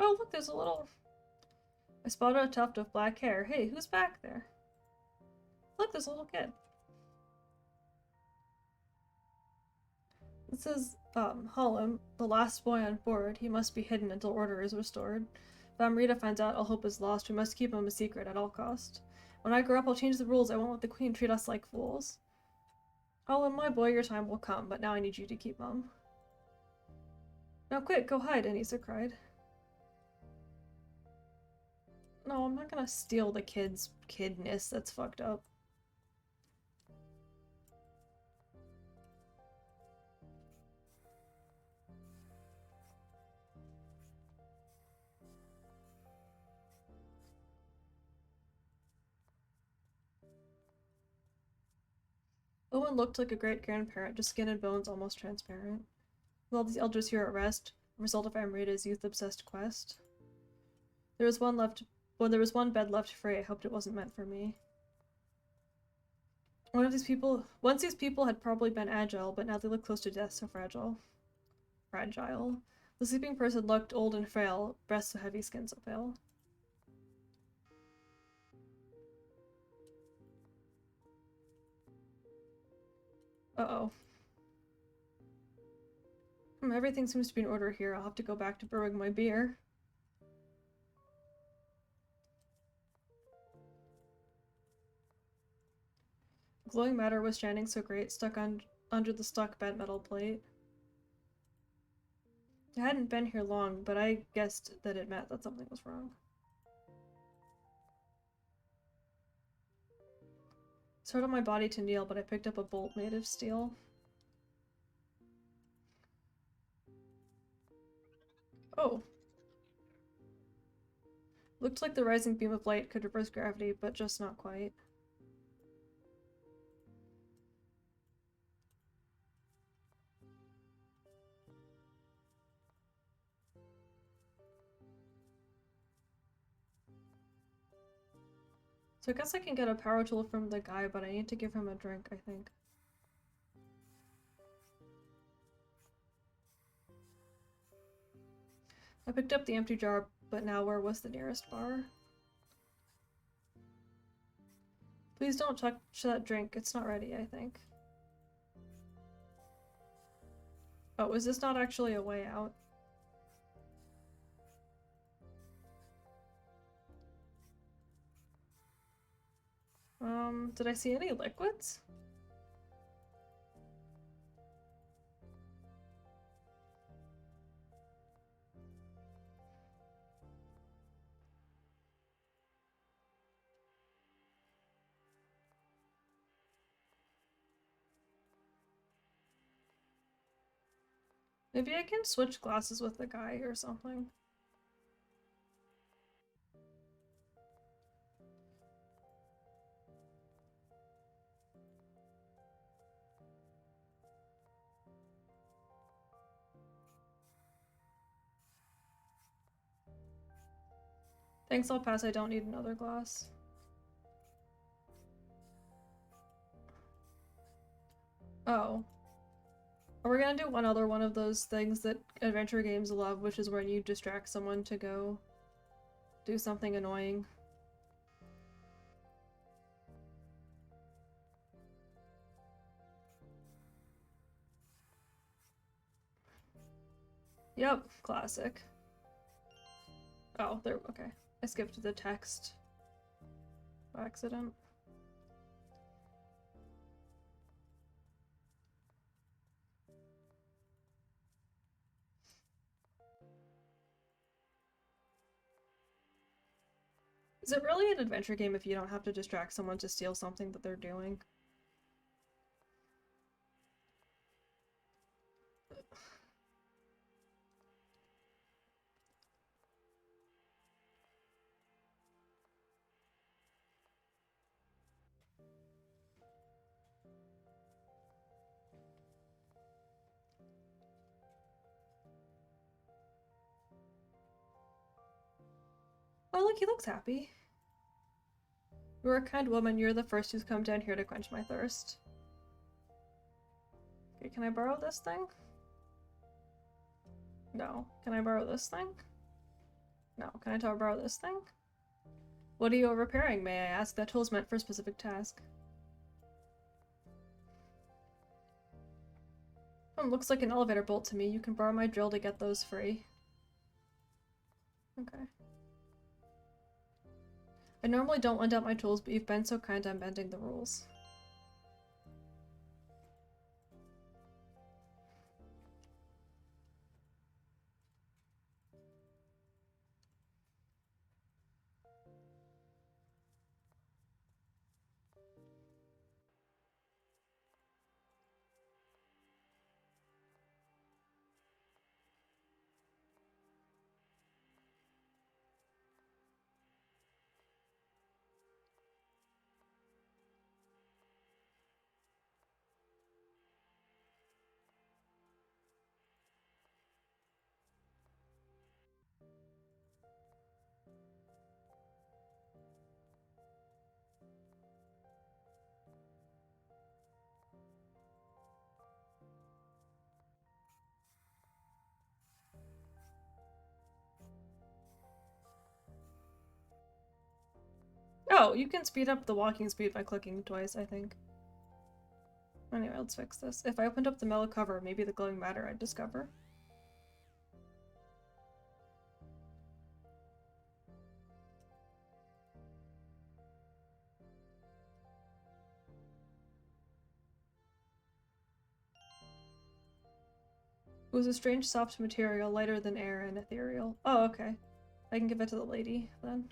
Oh, look, there's a little... I spotted a tuft of black hair. Hey, who's back there? Look, there's a little kid. It says, Hollum, the last boy on board. He must be hidden until order is restored. If Amrita finds out, all hope is lost. We must keep him a secret at all cost. When I grow up, I'll change the rules. I won't let the queen treat us like fools. Hollum, my boy, your time will come, but now I need you to keep mum. Now quick, go hide, Anissa cried. No, I'm not gonna steal the kid's kidness. That's fucked up. Owen looked like a great-grandparent, just skin and bones almost transparent. With all these elders here at rest, a result of Amrita's youth-obsessed quest. There was one bed left free. I hoped it wasn't meant for me. Once these people had probably been agile, but now they look close to death, so fragile. Fragile. The sleeping person looked old and frail, breast so heavy, skin so pale. Uh-oh. Everything seems to be in order here. I'll have to go back to brewing my beer. Glowing matter was shining so great, stuck under the stuck bent metal plate. I hadn't been here long, but I guessed that it meant that something was wrong. It's hard on my body to kneel, but I picked up a bolt made of steel. Oh. Looked like the rising beam of light could reverse gravity, but just not quite. So I guess I can get a power tool from the guy, but I need to give him a drink, I think. I picked up the empty jar, but now where was the nearest bar? Please don't touch that drink. It's not ready, I think. Oh, is this not actually a way out? Did I see any liquids? Maybe I can switch glasses with the guy or something. Thanks, I'll pass. I don't need another glass. Oh. Are we gonna do one other one of those things that adventure games love, which is when you distract someone to go do something annoying? Yep, classic. Oh, there, okay. I skipped the text by accident. Is it really an adventure game if you don't have to distract someone to steal something that they're doing? Oh, look, he looks happy. You're a kind woman. You're the first who's come down here to quench my thirst. Okay, can I borrow this thing? No. Can I borrow this thing? No. Can I borrow this thing? What are you repairing, may I ask? That tool's meant for a specific task. Looks like an elevator bolt to me. You can borrow my drill to get those free. Okay. I normally don't lend out my tools, but you've been so kind I'm bending the rules. Oh, you can speed up the walking speed by clicking twice, I think. Anyway, let's fix this. If I opened up the metal cover, maybe the glowing matter I'd discover. It was a strange soft material, lighter than air and ethereal. Oh, okay. I can give it to the lady, then.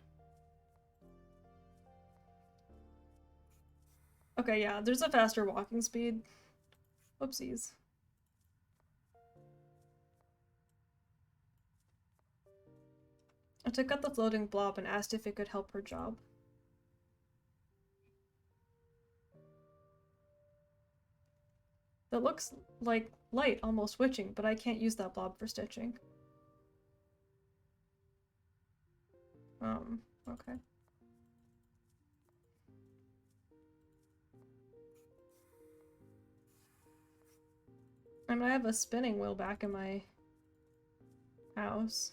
Okay, yeah, there's a faster walking speed. Whoopsies. I took out the floating blob and asked if it could help her job. That looks like light, almost witching, but I can't use that blob for stitching. Okay. I mean, I have a spinning wheel back in my house.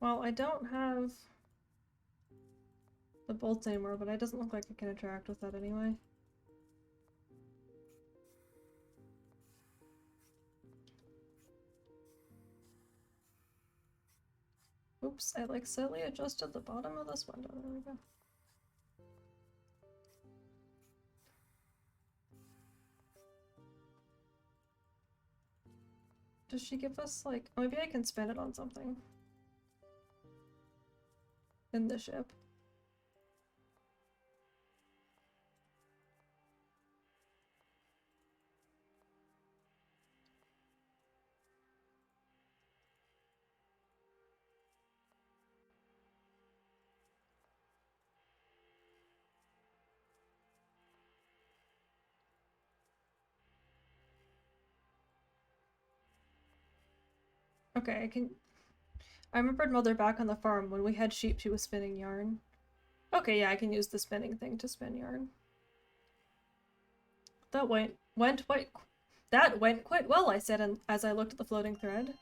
Well, I don't have the bolts anymore, but it doesn't look like I can interact with that anyway. Oops, I like silly adjusted the bottom of this window. There we go. Does she give us like, oh, maybe I can spin it on something in the ship. Okay, I remembered Mother back on the farm when we had sheep she was spinning yarn. Okay, yeah, I can use the spinning thing to spin yarn. That went quite well, I said as I looked at the floating thread.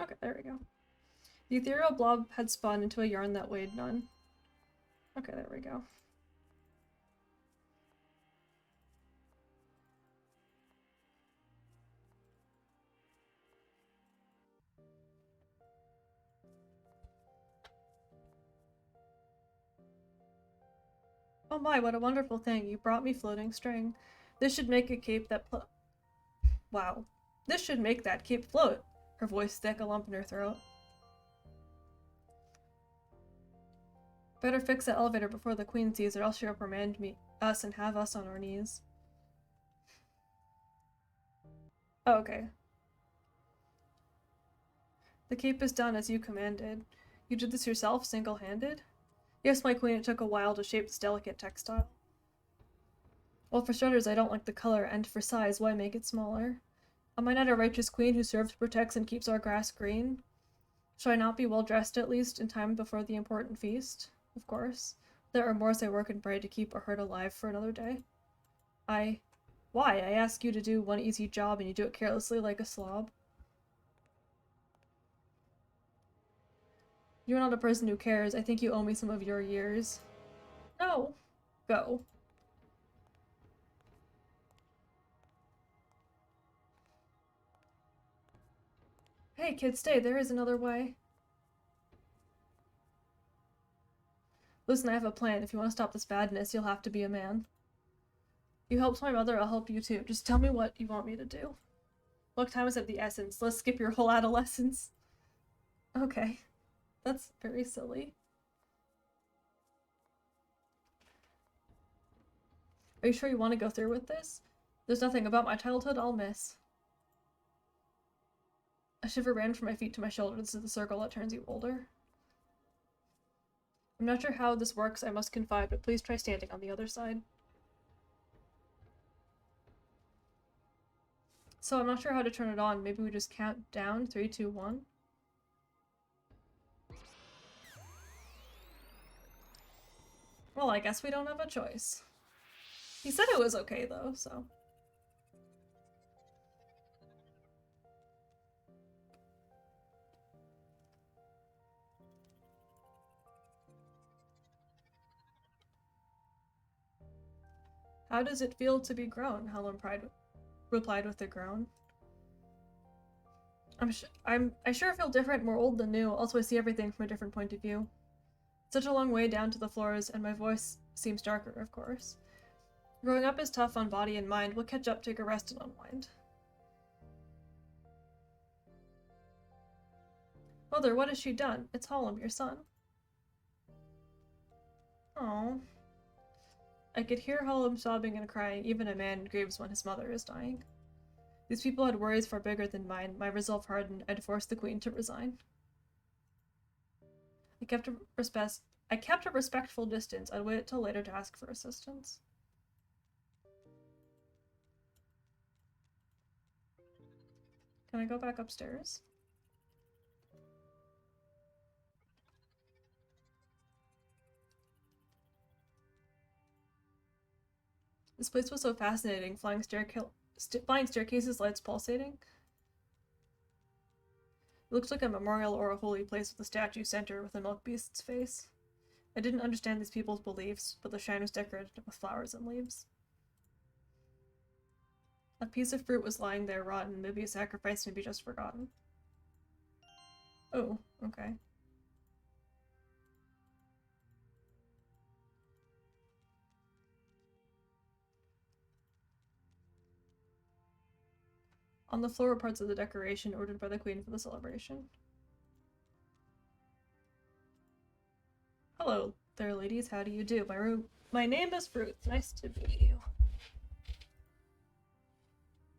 Okay, there we go. The ethereal blob had spun into a yarn that weighed none. Okay, there we go. Oh my, what a wonderful thing. You brought me floating string. This should make a cape that Wow. This should make that cape float. Her voice thick, a lump in her throat. Better fix that elevator before the queen sees, or else she'll reprimand us and have us on our knees. Oh, okay. The cape is done as you commanded. You did this yourself, single-handed? Yes, my queen, it took a while to shape this delicate textile. Well, for starters, I don't like the color, and for size, why make it smaller? Am I not a righteous queen who serves, protects, and keeps our grass green? Shall I not be well dressed at least in time before the important feast? Of course. There are remorse I work and pray to keep a herd alive for another day. Why? I ask you to do one easy job and you do it carelessly like a slob. You're not a person who cares. I think you owe me some of your years. No. Go. Hey, kid, stay. There is another way. Listen, I have a plan. If you want to stop this badness, you'll have to be a man. You helped my mother, I'll help you too. Just tell me what you want me to do. Look, time is of the essence. Let's skip your whole adolescence. Okay. That's very silly. Are you sure you want to go through with this? There's nothing about my childhood I'll miss. A shiver ran from my feet to my shoulders. This is the circle that turns you older. I'm not sure how this works, I must confide, but please try standing on the other side. So I'm not sure how to turn it on. Maybe we just count down. 3, 2, 1. Well, I guess we don't have a choice. He said it was okay, though, so... How does it feel to be grown? Helen replied with a groan. I sure feel different, more old than new. Also, I see everything from a different point of view. Such a long way down to the floors, and my voice seems darker, of course. Growing up is tough on body and mind. We'll catch up, take a rest, and unwind. Mother, what has she done? It's Hallam, your son. Oh. I could hear Hallam sobbing and crying. Even a man grieves when his mother is dying. These people had worries far bigger than mine. My resolve hardened. I'd force the queen to resign. I kept a respectful distance. I'd wait till later to ask for assistance. Can I go back upstairs? This place was so fascinating. Flying staircases, lights pulsating. It looked like a memorial or a holy place with a statue center with a milk beast's face. I didn't understand these people's beliefs, but the shrine was decorated with flowers and leaves. A piece of fruit was lying there rotten, maybe a sacrifice, maybe just forgotten. Oh, okay. On the floor were parts of the decoration ordered by the queen for the celebration. Hello there, ladies. How do you do? My name is Fruit. Nice to meet you.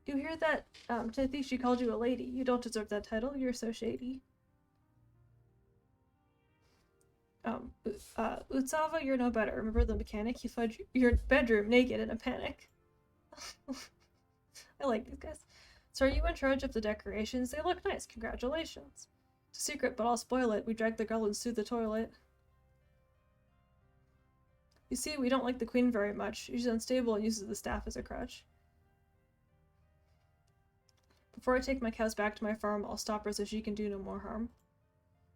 You hear that? Timothy, she called you a lady. You don't deserve that title. You're so shady. Utsava, you're no better. Remember the mechanic? He fled your bedroom naked in a panic. I like these guys. So are you in charge of the decorations? They look nice. Congratulations. It's a secret, but I'll spoil it. We dragged the goblins through the toilet. You see, we don't like the queen very much. She's unstable and uses the staff as a crutch. Before I take my cows back to my farm, I'll stop her so she can do no more harm.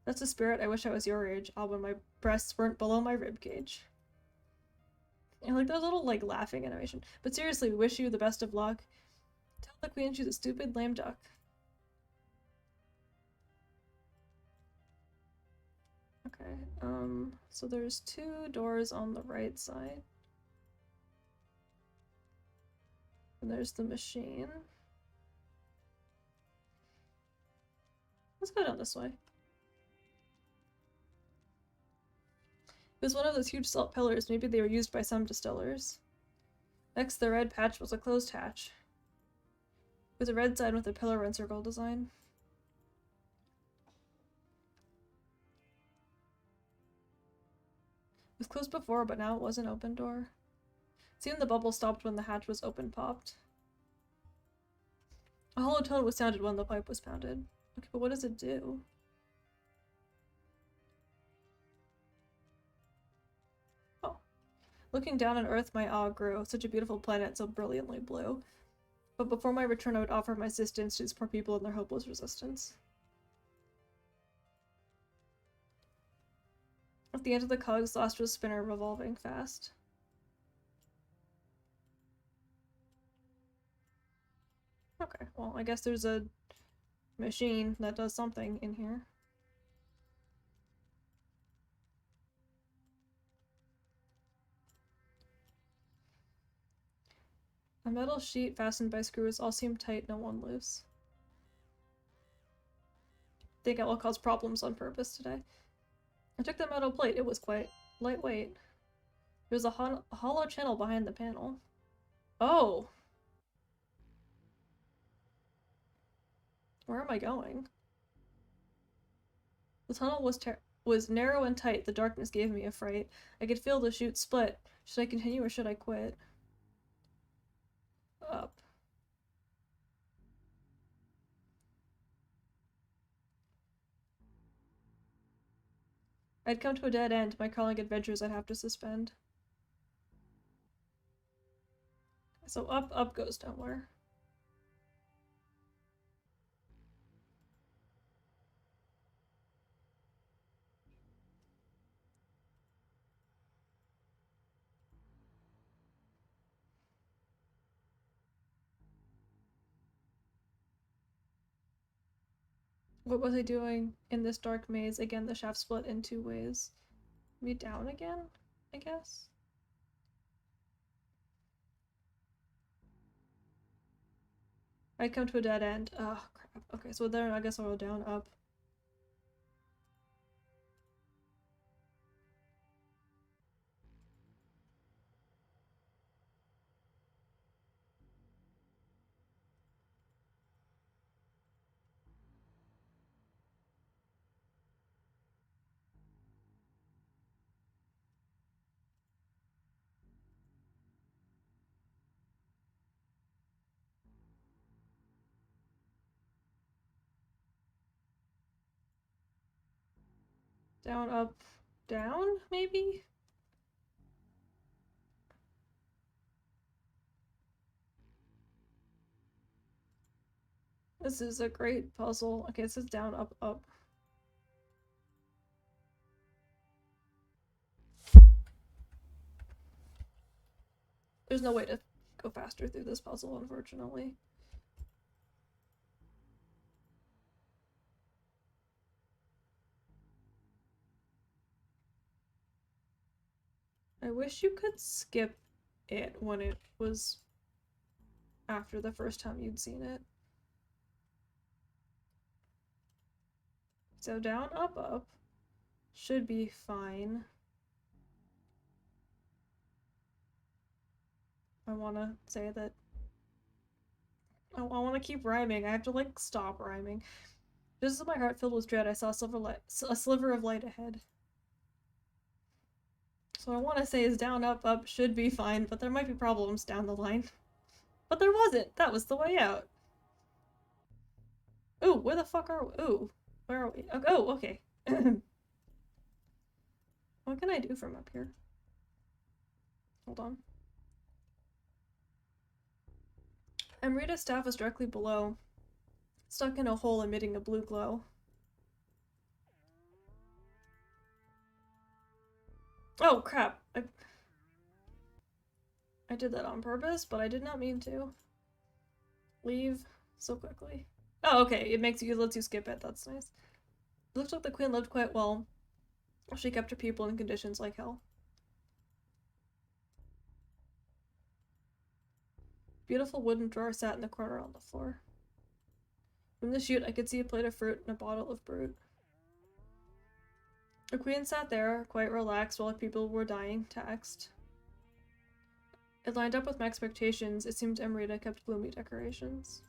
That's the spirit. I wish I was your age, all when my breasts weren't below my ribcage. I like those little, like, laughing animation. But seriously, we wish you the best of luck. Tell the queen she's a stupid lame duck. Okay, so there's 2 doors on the right side. And there's the machine. Let's go down this way. It was one of those huge salt pillars. Maybe they were used by some distillers. Next, the red patch was a closed hatch. It was a red sign with a pillar and circle design. It was closed before, but now it was an open door. It seemed the bubble stopped when the hatch was open-popped. A hollow tone was sounded when the pipe was pounded. Okay, but what does it do? Oh. Looking down on Earth, my awe grew. Such a beautiful planet, so brilliantly blue. But before my return, I would offer my assistance to these poor people in their hopeless resistance. At the end of the cogs, the last was spinner revolving fast. Okay, well, I guess there's a machine that does something in here. A metal sheet fastened by screws, all seem tight, no one loose. Think I will cause problems on purpose today. I took the metal plate, it was quite lightweight. There was a hollow channel behind the panel. Oh! Where am I going? The tunnel was narrow and tight, the darkness gave me a fright. I could feel the chute split. Should I continue or should I quit? Up. I'd come to a dead end, my crawling adventures I'd have to suspend. So up goes nowhere. What was I doing in this dark maze? Again, the shaft split in 2 ways. Me down again, I guess? I come to a dead end. Oh, crap. Okay, so there, I guess I'll go down, up. Down, up, down, maybe? This is a great puzzle. Okay, it says down, up, up. There's no way to go faster through this puzzle, unfortunately. I wish you could skip it when it was after the first time you'd seen it. So down, up, up. Should be fine. I want to say that I want to keep rhyming. I have to, like, stop rhyming. Just as my heart filled with dread, I saw a sliver of light ahead. So what I want to say is down, up, up should be fine, but there might be problems down the line. But there wasn't! That was the way out. Ooh, where the fuck are we? Ooh, where are we? Oh, okay. What can I do from up here? Hold on. Amrita's staff was directly below, stuck in a hole emitting a blue glow. Oh, crap. I did that on purpose, but I did not mean to. Leave so quickly. Oh, okay. It lets you skip it. That's nice. It looks like the queen lived quite well. She kept her people in conditions like hell. Beautiful wooden drawer sat in the corner on the floor. From the chute, I could see a plate of fruit and a bottle of brute. The queen sat there, quite relaxed, while people were dying, taxed. It lined up with my expectations. It seemed Amrita kept gloomy decorations.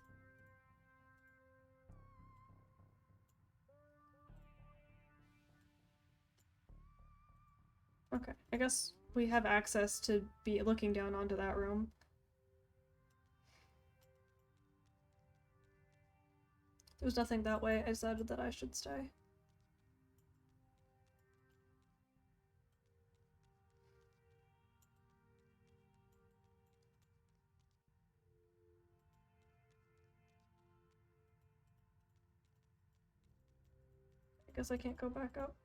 Okay, I guess we have access to be looking down onto that room. There was nothing that way. I decided that I should stay. I guess I can't go back up.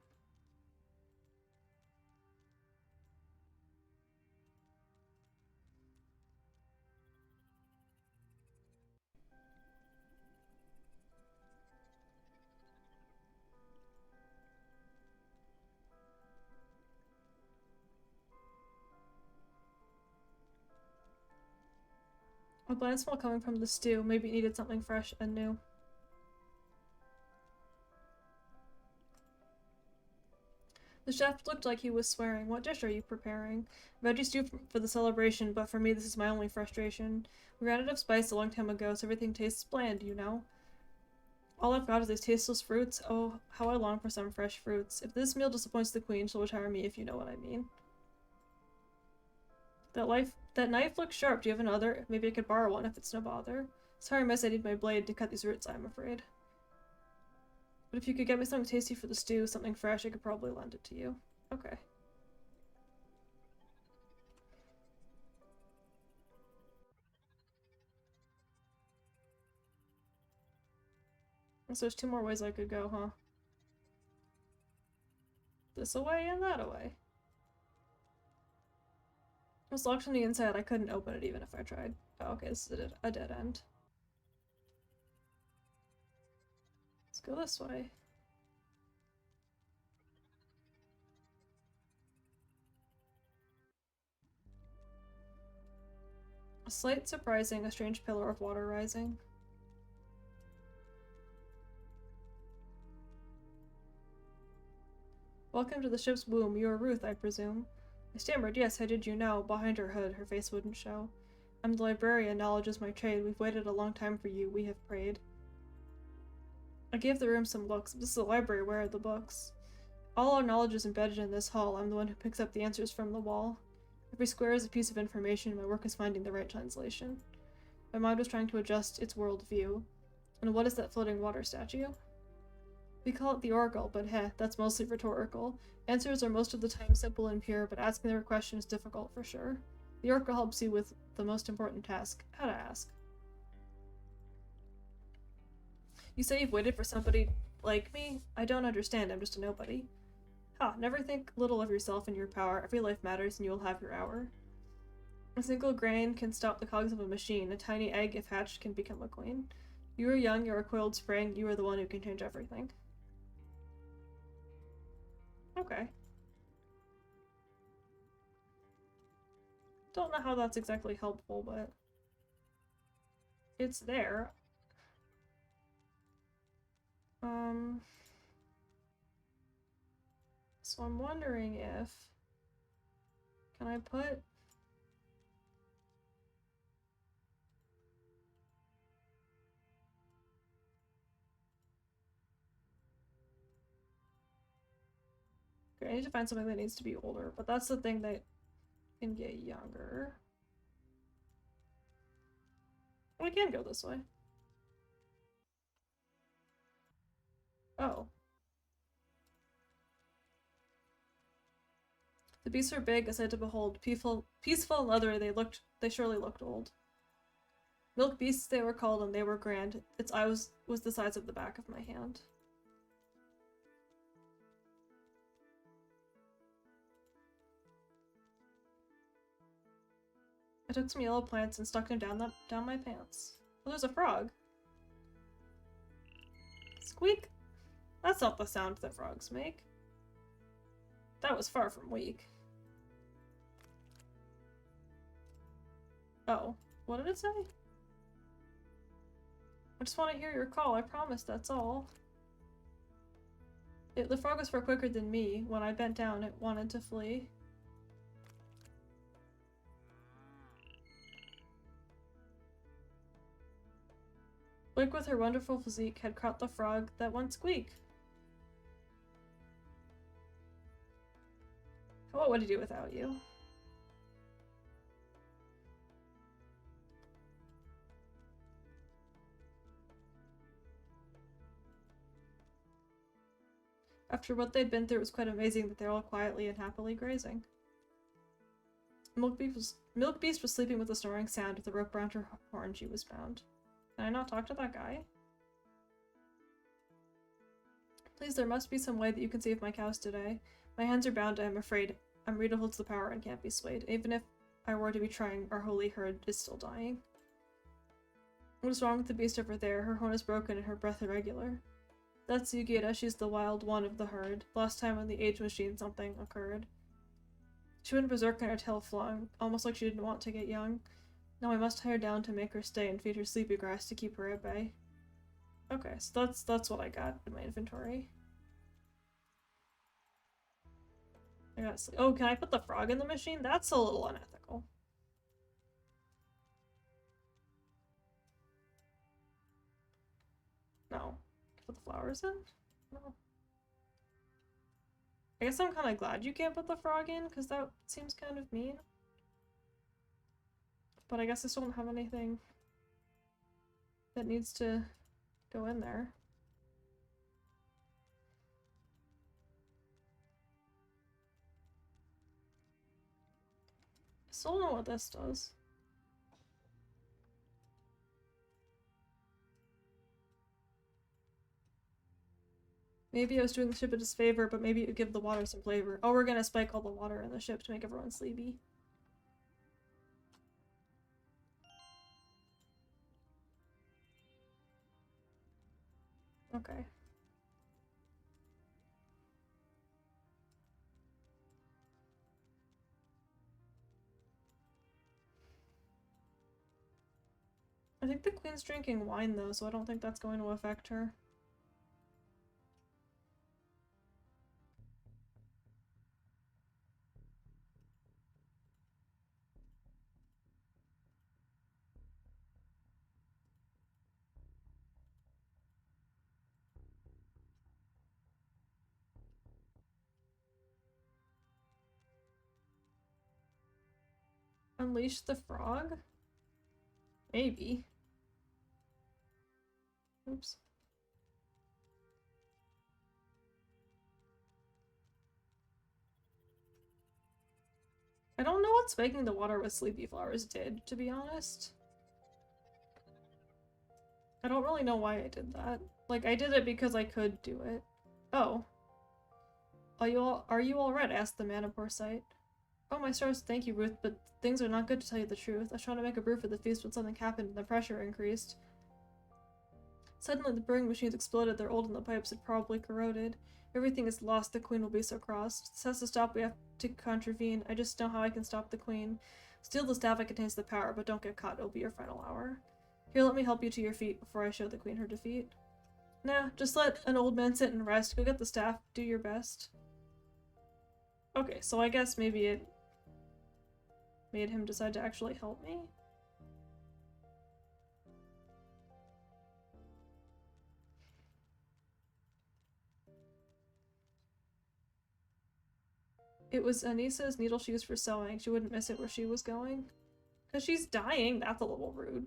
A bland smell coming from the stew. Maybe it needed something fresh and new. The chef looked like he was swearing. What dish are you preparing? Veggie stew for the celebration, but for me this is my only frustration. We ran out of spice a long time ago, so everything tastes bland, you know? All I've got is these tasteless fruits. Oh, how I long for some fresh fruits. If this meal disappoints the queen, she'll retire me, if you know what I mean. That knife looks sharp. Do you have another? Maybe I could borrow one if it's no bother. Sorry, miss, I need my blade to cut these roots, I'm afraid. But if you could get me something tasty for the stew, something fresh, I could probably lend it to you. Okay. So there's two more ways I could go, huh? This away and that away. It was locked on the inside. I couldn't open it even if I tried. Oh, okay, this is a dead end. Let's go this way. A slight surprising, a strange pillar of water rising. Welcome to the ship's womb. You are Ruth, I presume. I stammered, yes, how did you know? Behind her hood, her face wouldn't show. I'm the librarian, knowledge is my trade. We've waited a long time for you, we have prayed. I gave the room some looks. This is a library, where are the books? All our knowledge is embedded in this hall. I'm the one who picks up the answers from the wall. Every square is a piece of information. My work is finding the right translation. My mind was trying to adjust its world view. And what is that floating water statue? We call it the oracle, but heh, that's mostly rhetorical. Answers are most of the time simple and pure, but asking the right question is difficult for sure. The oracle helps you with the most important task, how to ask. You say you've waited for somebody like me? I don't understand, I'm just a nobody. Ha, never think little of yourself and your power. Every life matters and you will have your hour. A single grain can stop the cogs of a machine. A tiny egg, if hatched, can become a queen. You are young, you're a coiled spring, you are the one who can change everything. Okay. Don't know how that's exactly helpful, but it's there. So I'm wondering if... Can I put... Okay, I need to find something that needs to be older, but that's the thing that can get younger. We can go this way. Oh. The beasts were big, a sight to behold. Peaceful and leathery, they surely looked old. Milk beasts they were called, and they were grand. Its eye was the size of the back of my hand. I took some yellow plants and stuck them down my pants. Oh, there's a frog. Squeak! That's not the sound that frogs make. That was far from weak. Oh, what did it say? I just want to hear your call, I promise, that's all. The frog was far quicker than me. When I bent down, it wanted to flee. Quick with her wonderful physique had caught the frog that went squeak. What would I do without you? After what they'd been through, it was quite amazing that they're all quietly and happily grazing. Milkbeast was sleeping with a snoring sound with a rope around her horn. She was bound. Can I not talk to that guy? Please, there must be some way that you can save my cows today. My hands are bound, I am afraid. Amrita holds the power and can't be swayed. Even if I were to be trying, our holy herd is still dying. What is wrong with the beast over there? Her horn is broken and her breath irregular. That's Yugita, she's the wild one of the herd. Last time on the age machine something occurred. She went berserk and her tail flung, almost like she didn't want to get young. Now I must tie her down to make her stay and feed her sleepy grass to keep her at bay. Okay, so that's what I got in my inventory. I got sleep. Oh, can I put the frog in the machine? That's a little unethical. No. Put the flowers in? No. I guess I'm kind of glad you can't put the frog in, because that seems kind of mean. But I guess I still don't have anything that needs to go in there. I still don't know what this does. Maybe I was doing the ship a disfavor, but maybe it would give the water some flavor. Oh, we're gonna spike all the water in the ship to make everyone sleepy. Okay. I think the queen's drinking wine though, so I don't think that's going to affect her. Unleash the frog? Maybe. Oops. I don't know what spiking the water with sleepy flowers did, to be honest. I don't really know why I did that. Like, I did it because I could do it. Oh. Are you all right? Asked the man of poor sight. Oh my stars, thank you, Ruth, but things are not good to tell you the truth. I was trying to make a brew for the feast when something happened and the pressure increased. Suddenly the brewing machines exploded, they're old and the pipes had probably corroded. Everything is lost, the queen will be so crossed. This has to stop, we have to contravene. I just know how I can stop the queen. Steal the staff that contains the power, but don't get caught, it'll be your final hour. Here, let me help you to your feet before I show the queen her defeat. Nah, just let an old man sit and rest. Go get the staff, do your best. Okay, so I guess maybe it made him decide to actually help me? It was Anissa's needle she used for sewing. She wouldn't miss it where she was going. Because she's dying? That's a little rude.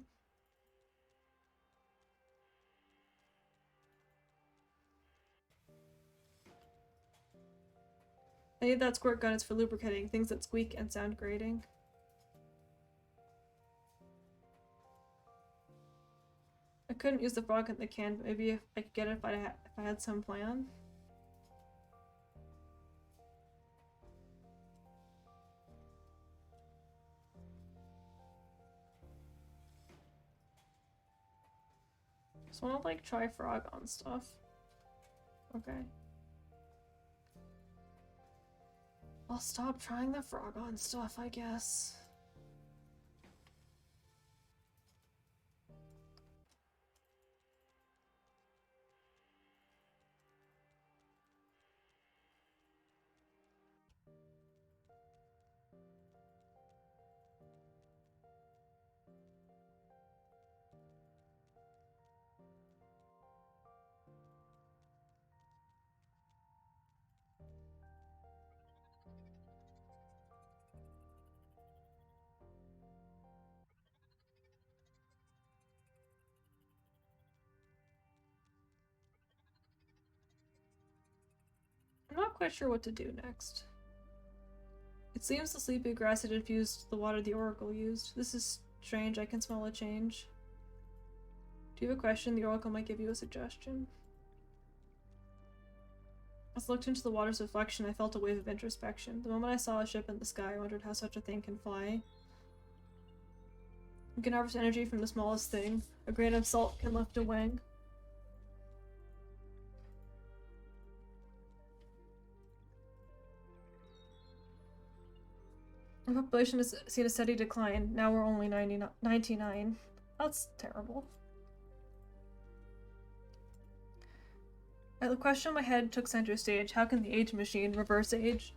I need that squirt gun, it's for lubricating things that squeak and sound grating. I couldn't use the frog in the can, but maybe if I could get it if I had some plan. Just wanna like try frog on stuff. Okay. I'll stop trying the frog on stuff, I guess. I'm not quite sure what to do next. It seems the sleepy grass had infused the water the oracle used. This is strange, I can smell a change. Do you have a question? The oracle might give you a suggestion. As I looked into the water's reflection, I felt a wave of introspection. The moment I saw a ship in the sky, I wondered how such a thing can fly. You can harvest energy from the smallest thing. A grain of salt can lift a wing. The population has seen a steady decline. Now we're only 99. That's terrible. The question in my head took center stage. How can the age machine reverse age?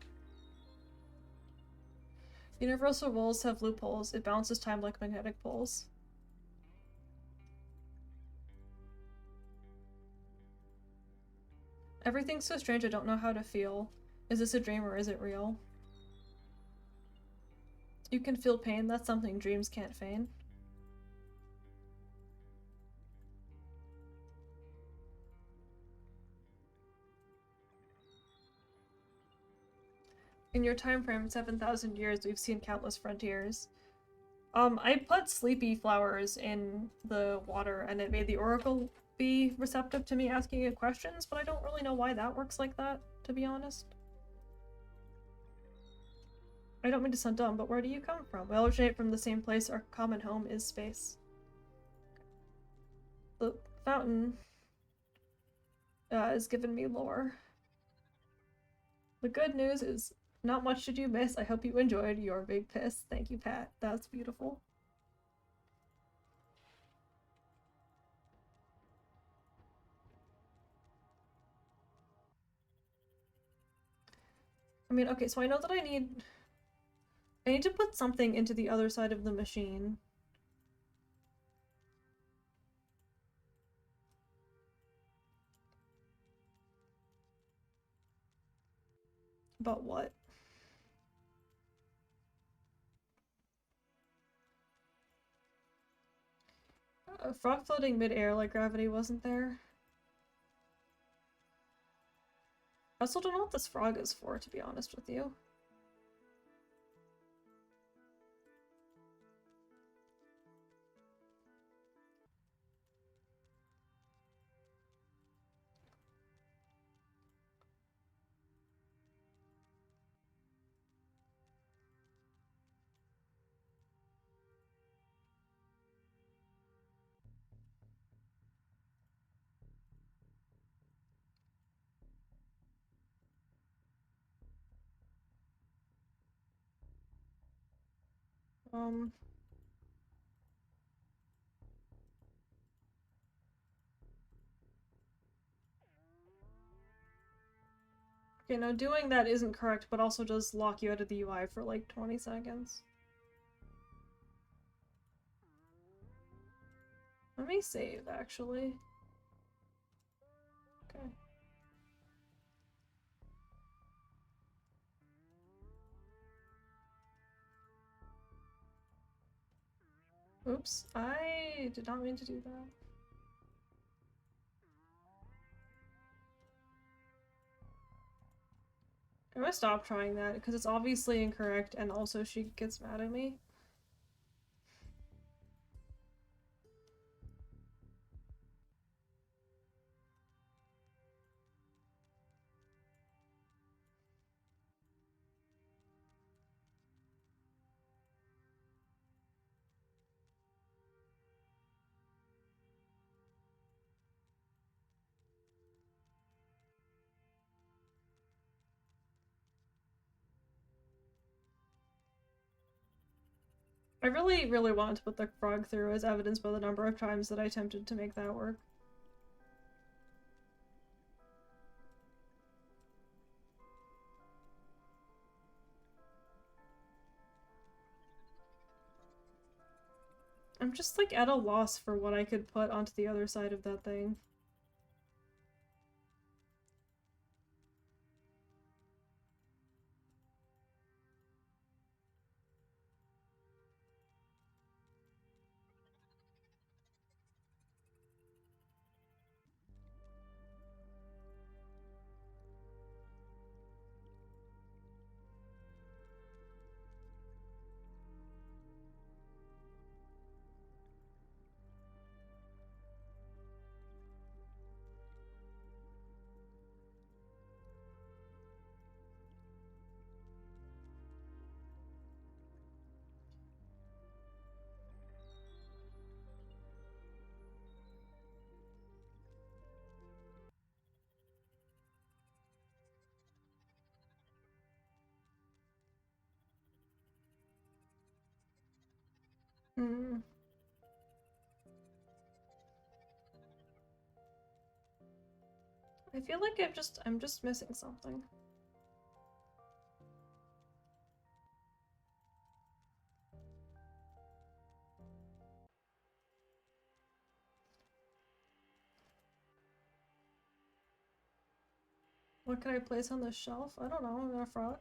Universal rules have loopholes. It balances time like magnetic poles. Everything's so strange I don't know how to feel. Is this a dream or is it real? You can feel pain, that's something dreams can't feign. In your time frame, 7,000 years, we've seen countless frontiers. I put sleepy flowers in the water and it made the oracle be receptive to me asking it questions, but I don't really know why that works like that, to be honest. I don't mean to sound dumb, but where do you come from? We all originate from the same place, our common home is space. The fountain is giving me lore. The good news is not much did you miss. I hope you enjoyed your big piss. Thank you, Pat. That's beautiful. I mean, okay, so I know that I need to put something into the other side of the machine. But what? A frog floating mid-air like gravity wasn't there. I also don't know what this frog is for, to be honest with you. Okay, now doing that isn't correct, but also does lock you out of the UI for like 20 seconds. Let me save, actually. Okay. Oops, I did not mean to do that. I'm gonna stop trying that, because it's obviously incorrect, and also she gets mad at me. I really, really want to put the frog through, as evidenced by the number of times that I attempted to make that work. I'm just like at a loss for what I could put onto the other side of that thing. Hmm. I feel like I'm just missing something. What can I place on the shelf? I don't know, a frog.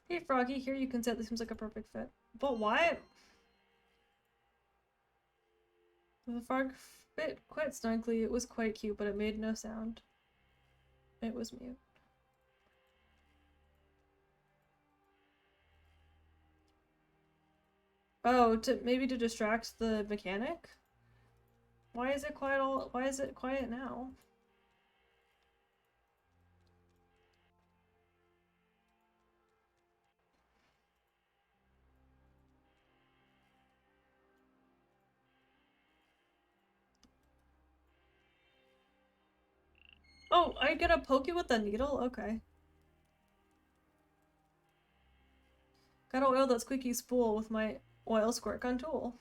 Hey Froggy, here you can sit. This seems like a perfect fit. But why? The frog fit quite snugly. It was quite cute, but it made no sound. It was mute. Oh, maybe to distract the mechanic? Why is it quiet now? Oh, I get to poke you with the needle? Okay. Gotta oil that squeaky spool with my oil squirt gun tool.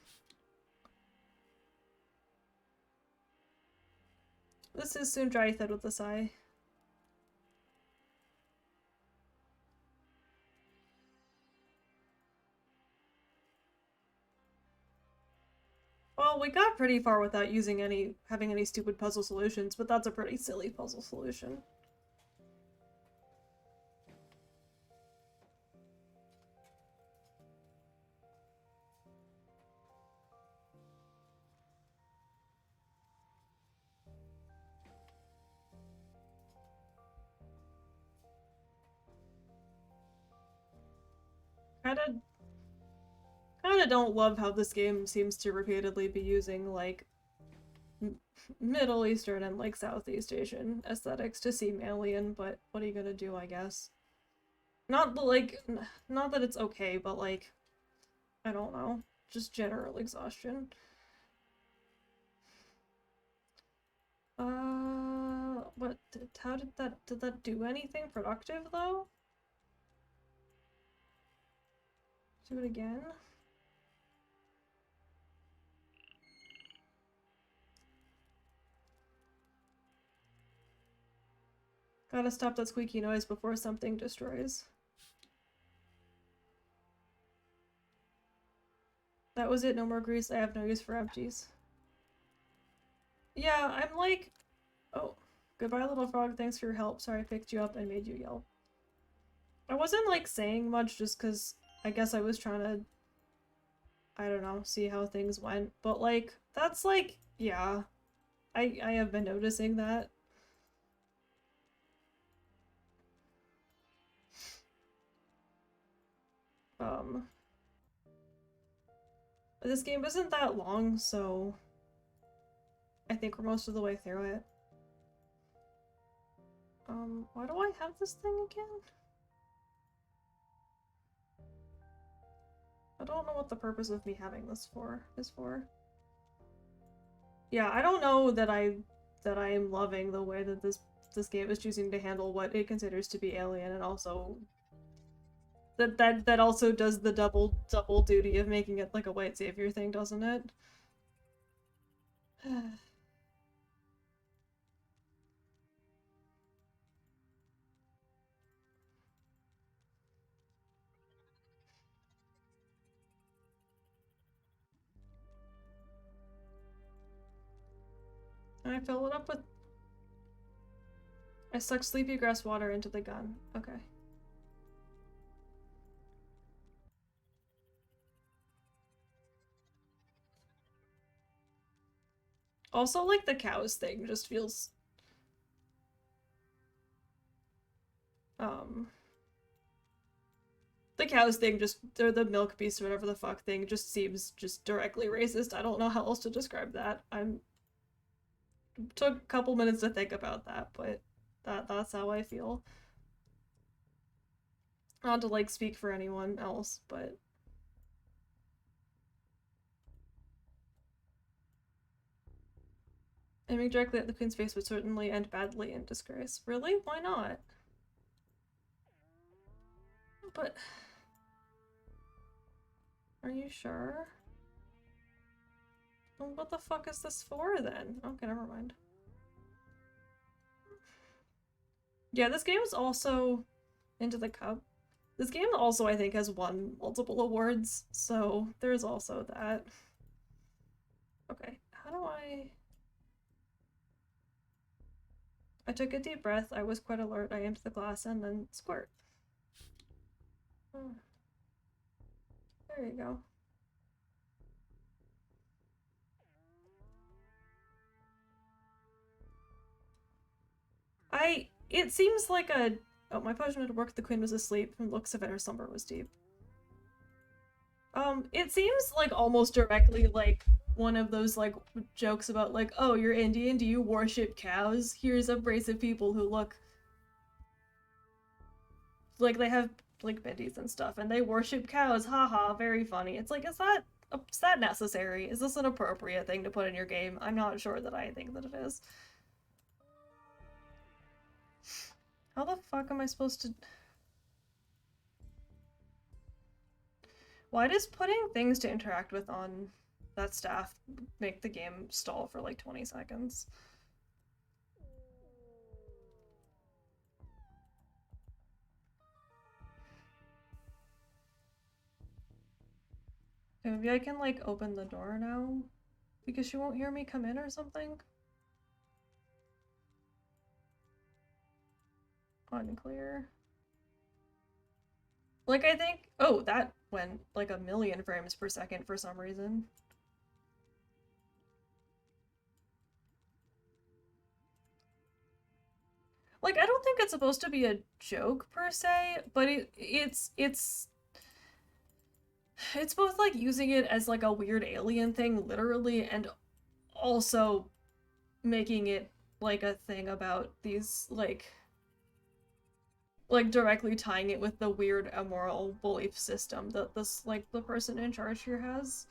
This is soon dry, he said with a sigh. Well, we got pretty far without having any stupid puzzle solutions, but that's a pretty silly puzzle solution. Kinda don't love how this game seems to repeatedly be using, like, Middle Eastern and, like, Southeast Asian aesthetics to seem alien, but what are you gonna do, I guess? Not not that it's okay, but, like, I don't know. Just general exhaustion. How did that do anything productive, though? Do it again. Gotta stop that squeaky noise before something destroys. That was it, no more grease. I have no use for empties. Yeah, I'm like... Oh, goodbye little frog, thanks for your help. Sorry I picked you up and made you yell. I wasn't like saying much just because I guess I was trying to, I don't know, see how things went. But like, that's like, yeah, I have been noticing that. This game isn't that long, so I think we're most of the way through it. Why do I have this thing again? I don't know what the purpose of me having this is for. Yeah, I don't know that I am loving the way that this game is choosing to handle what it considers to be alien, and also that also does the double duty of making it like a white savior thing, doesn't it? And I fill it up with... I suck sleepy grass water into the gun. Okay. Also, like, the cows thing just feels... The cows thing just... or the milk beast or whatever the fuck thing just seems just directly racist. I don't know how else to describe that. Took a couple minutes to think about that, but that's how I feel. Not to, like, speak for anyone else, but... Aiming directly at the queen's face would certainly end badly in disgrace. Really? Why not? But... Are you sure? Well, what the fuck is this for, then? Okay, never mind. Yeah, this game is also... Into the Cup. This game also, I think, has won multiple awards, so there's also that. Okay, how do I... I took a deep breath, I was quite alert, I aimed the glass, and then squirt. Oh. There you go. It seems like a... Oh, my potion had worked, the queen was asleep, from looks of it, her slumber was deep. It seems like almost directly like one of those like jokes about like, oh, you're Indian, do you worship cows? Here's a race of people who look like they have like biddies and stuff and they worship cows, haha, very funny. It's like, is that necessary? Is this an appropriate thing to put in your game? I'm not sure that I think that it is. How the fuck am I supposed to... Why does putting things to interact with on that staff make the game stall for like 20 seconds? Maybe I can like open the door now because she won't hear me come in or something? Unclear. Like, I think... Oh, that went like 1,000,000 frames per second for some reason. Like, I don't think it's supposed to be a joke per se, but it's both like using it as like a weird alien thing literally and also making it like a thing about these like directly tying it with the weird immoral belief system that this like the person in charge here has,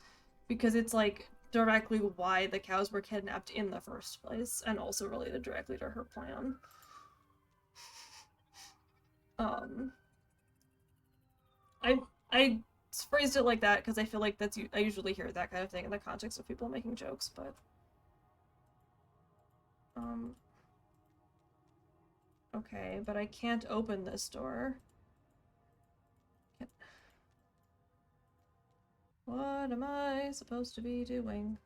because it's like directly why the cows were kidnapped in the first place and also related directly to her plan. I phrased it like that because I feel like I usually hear that kind of thing in the context of people making jokes, but okay, but I can't open this door. What am I supposed to be doing?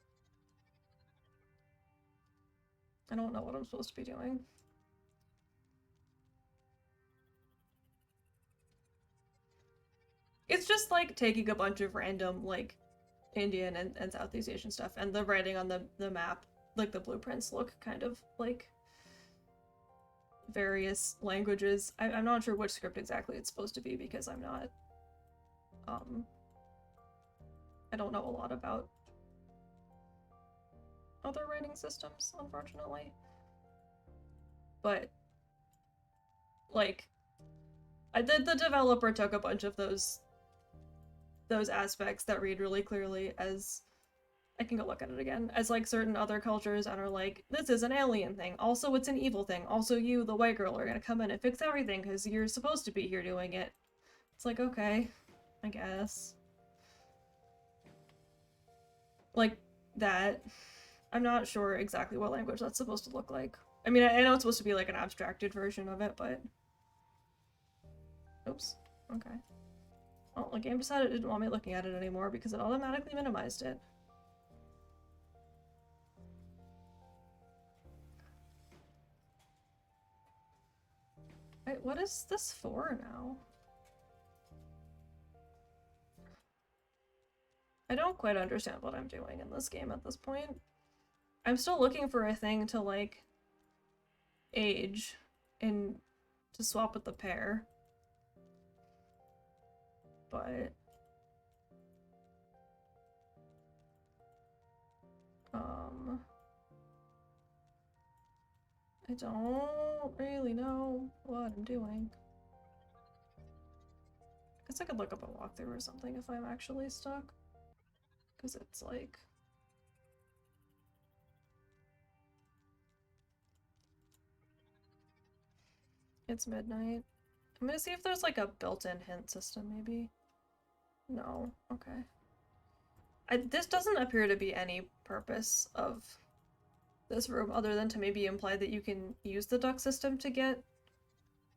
I don't know what I'm supposed to be doing. It's just like taking a bunch of random like Indian and Southeast Asian stuff, and the writing on the map, like the blueprints, look kind of like various languages. I'm not sure which script exactly it's supposed to be because I'm not I don't know a lot about other writing systems, unfortunately. But like the developer took a bunch of those aspects that read really clearly as, I can go look at it again, as like certain other cultures, and are like, this is an alien thing, also it's an evil thing, also you, the white girl, are gonna come in and fix everything because you're supposed to be here doing it. It's like, okay, I guess. Like that. I'm not sure exactly what language that's supposed to look like. I mean, I know it's supposed to be like an abstracted version of it, but... Oops. Okay. Well, the game decided it didn't want me looking at it anymore because it automatically minimized it. Wait, what is this for now? I don't quite understand what I'm doing in this game at this point. I'm still looking for a thing to, like, age and to swap with the pair. But... I don't really know what I'm doing. I guess I could look up a walkthrough or something if I'm actually stuck. Because it's like... It's midnight. I'm gonna see if there's like a built-in hint system, maybe. No. Okay. This doesn't appear to be any purpose of this room other than to maybe imply that you can use the duck system to get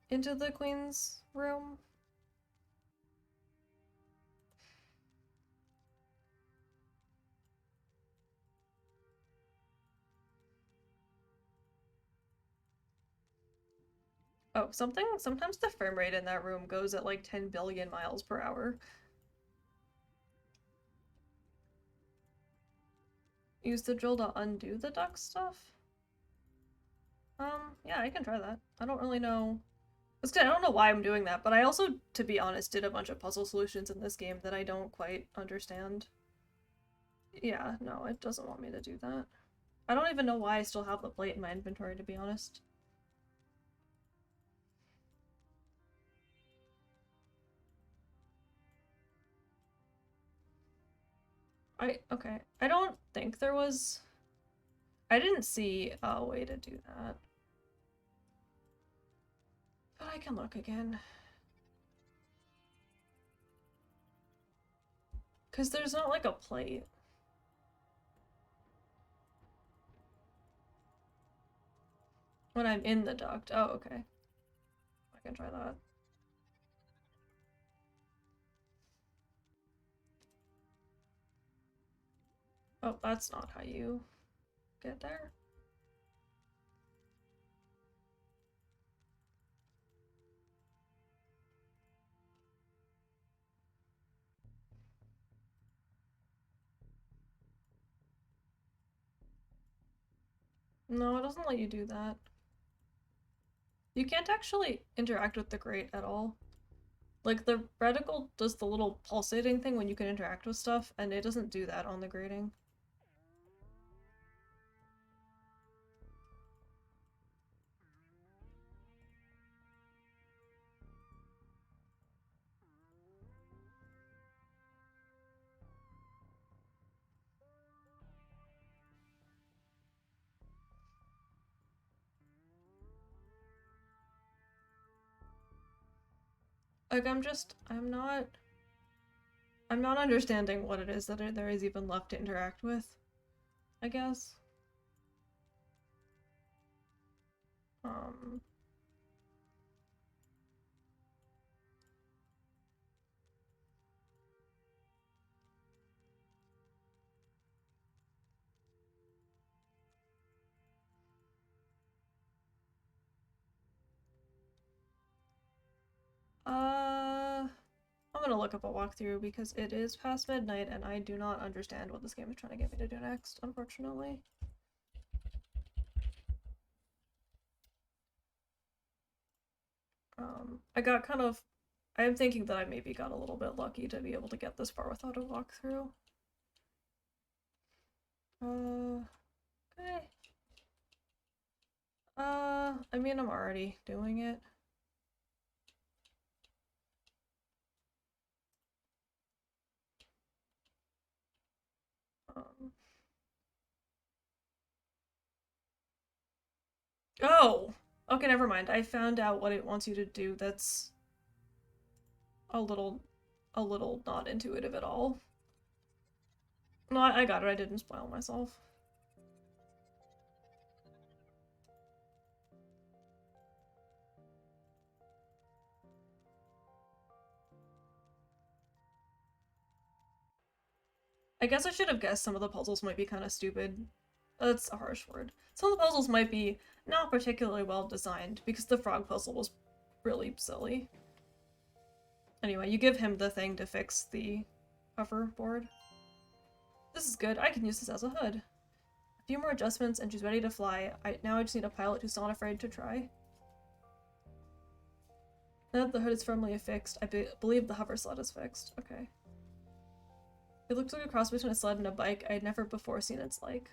into the queen's room. Oh, sometimes the frame rate in that room goes at like 10 billion miles per hour. Use the drill to undo the duck stuff? Yeah, I can try that. I don't really know. I don't know why I'm doing that, but I also, to be honest, did a bunch of puzzle solutions in this game that I don't quite understand. Yeah, no, it doesn't want me to do that. I don't even know why I still have the plate in my inventory, to be honest. Okay. I don't think there was... I didn't see a way to do that. But I can look again. Because there's not like a plate. When I'm in the duct. Oh, okay. I can try that. Oh, that's not how you get there. No, it doesn't let you do that. You can't actually interact with the grate at all. Like, the reticle does the little pulsating thing when you can interact with stuff, and it doesn't do that on the grating. Like, I'm not... I'm not understanding what it is that there is even left to interact with, I guess. Um... I'm gonna look up a walkthrough because it is past midnight and I do not understand what this game is trying to get me to do next, unfortunately. I got kind of... I am thinking that I maybe got a little bit lucky to be able to get this far without a walkthrough. Okay. I mean, I'm already doing it. Oh! Okay, never mind. I found out what it wants you to do that's a little not intuitive at all. No, I got it. I didn't spoil myself. I guess I should have guessed some of the puzzles might be kind of stupid. That's a harsh word. Some of the puzzles might be not particularly well designed because the frog puzzle was really silly. Anyway, you give him the thing to fix the hoverboard. This is good. I can use this as a hood. A few more adjustments and she's ready to fly. Now I just need a pilot who's not afraid to try. Now that the hood is firmly affixed, I believe the hover sled is fixed. Okay. It looks like a cross between a sled and a bike. I had never before seen its like.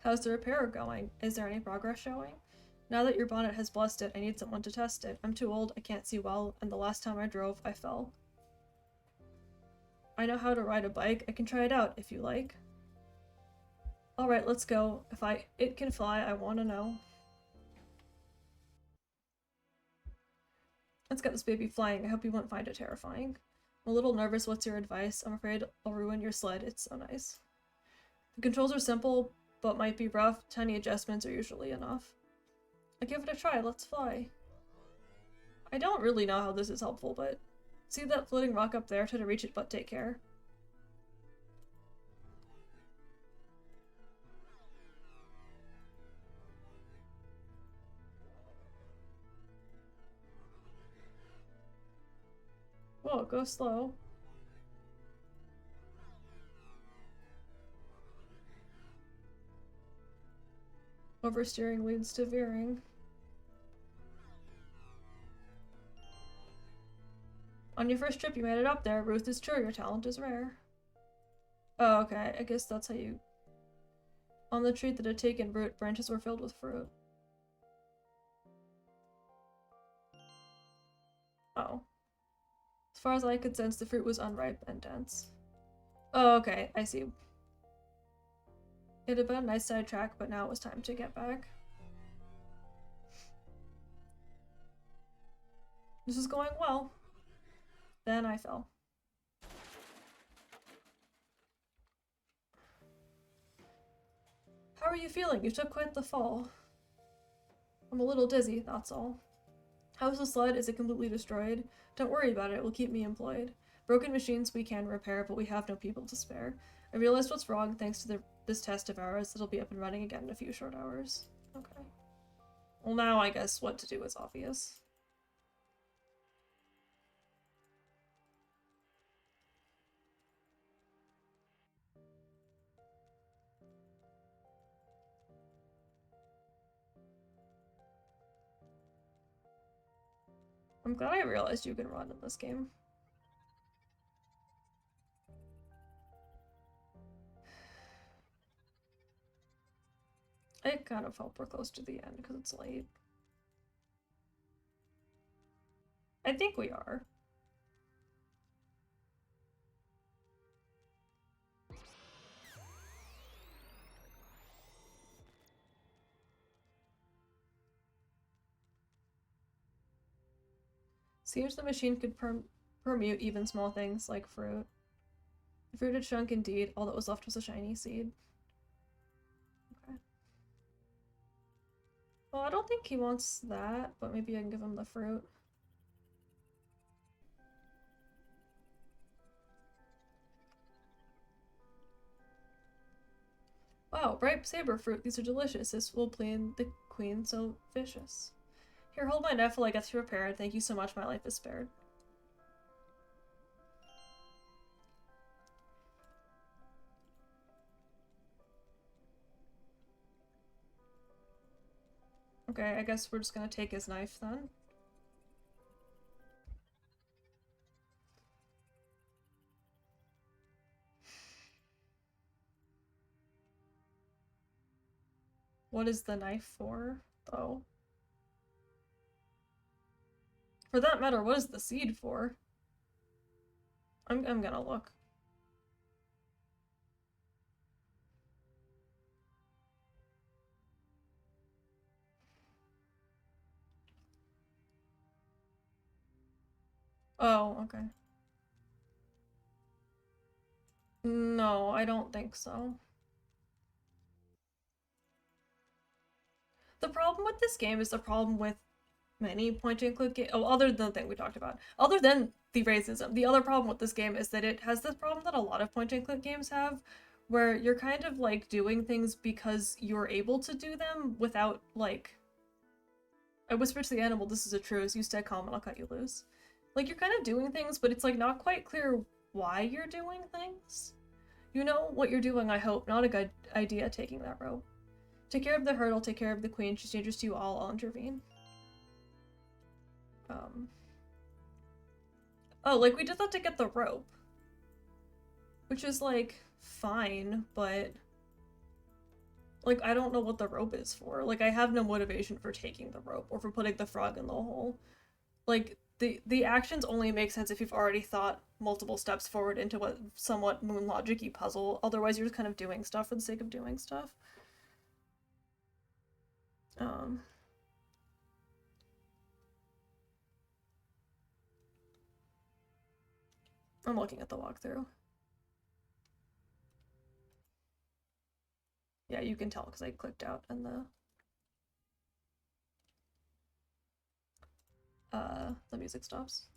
How's the repair going? Is there any progress showing? Now that your bonnet has busted, I need someone to test it. I'm too old, I can't see well, and the last time I drove, I fell. I know how to ride a bike. I can try it out, if you like. Alright, let's go. If it can fly, I want to know. Let's get this baby flying. I hope you won't find it terrifying. I'm a little nervous. What's your advice? I'm afraid I'll ruin your sled. It's so nice. The controls are simple, but might be rough. Tiny adjustments are usually enough. I give it a try. Let's fly. I don't really know how this is helpful, but see that floating rock up there? Try to reach it, but take care. Whoa, go slow. Oversteering leads to veering. On your first trip, you made it up there. Ruth is true. Your talent is rare. Oh, okay. I guess that's how you... On the tree that had taken root, branches were filled with fruit. Oh. As far as I could sense, the fruit was unripe and dense. Oh, okay. I see. It had been a nice sidetrack, but now it was time to get back. This is going well. Then I fell. How are you feeling? You took quite the fall. I'm a little dizzy, that's all. How's the sled? Is it completely destroyed? Don't worry about it, it will keep me employed. Broken machines we can repair, but we have no people to spare. I realized what's wrong thanks to this test of ours. It'll be up and running again in a few short hours. Okay. Well, now I guess what to do is obvious. I'm glad I realized you can run in this game. I kind of hope we're close to the end because it's late. I think we are. Seems the machine could permute even small things like fruit. The fruit had shrunk indeed, all that was left was a shiny seed. Okay. Well, I don't think he wants that, but maybe I can give him the fruit. Wow, ripe saber fruit, these are delicious. This will please the queen so vicious. Here, hold my knife while I get you prepared. Thank you so much, my life is spared. Okay, I guess we're just gonna take his knife then. What is the knife for, though? For that matter, what is the seed for? I'm gonna look. Oh, okay. No, I don't think so. The problem with this game is the problem with many point-and-click games. Oh, other than the thing we talked about. Other than the racism, the other problem with this game is that it has this problem that a lot of point-and-click games have, where you're kind of, like, doing things because you're able to do them without, like... I whisper to the animal, this is a truce, you stay calm and I'll cut you loose. Like, you're kind of doing things, but it's, like, not quite clear why you're doing things. You know what you're doing, I hope. Not a good idea taking that rope. Take care of the herd, I'll take care of the queen. She's dangerous to you all, I'll intervene. Oh, like, we did that to get the rope. Which is, like, fine, but... Like, I don't know what the rope is for. Like, I have no motivation for taking the rope, or for putting the frog in the hole. Like, the actions only make sense if you've already thought multiple steps forward into what somewhat moon logic-y puzzle. Otherwise, you're just kind of doing stuff for the sake of doing stuff. I'm looking at the walkthrough. Yeah, you can tell because I clicked out and the music stops.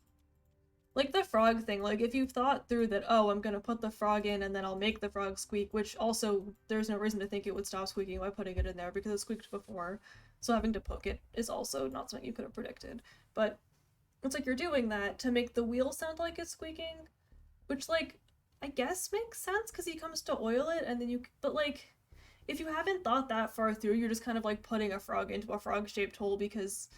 Like the frog thing, like if you've thought through that, oh, I'm gonna put the frog in and then I'll make the frog squeak, which also there's no reason to think it would stop squeaking by putting it in there because it squeaked before, so having to poke it is also not something you could have predicted. But it's like you're doing that to make the wheel sound like it's squeaking, which, like, I guess makes sense because he comes to oil it and then you, but like, if you haven't thought that far through, you're just kind of like putting a frog into a frog-shaped hole because,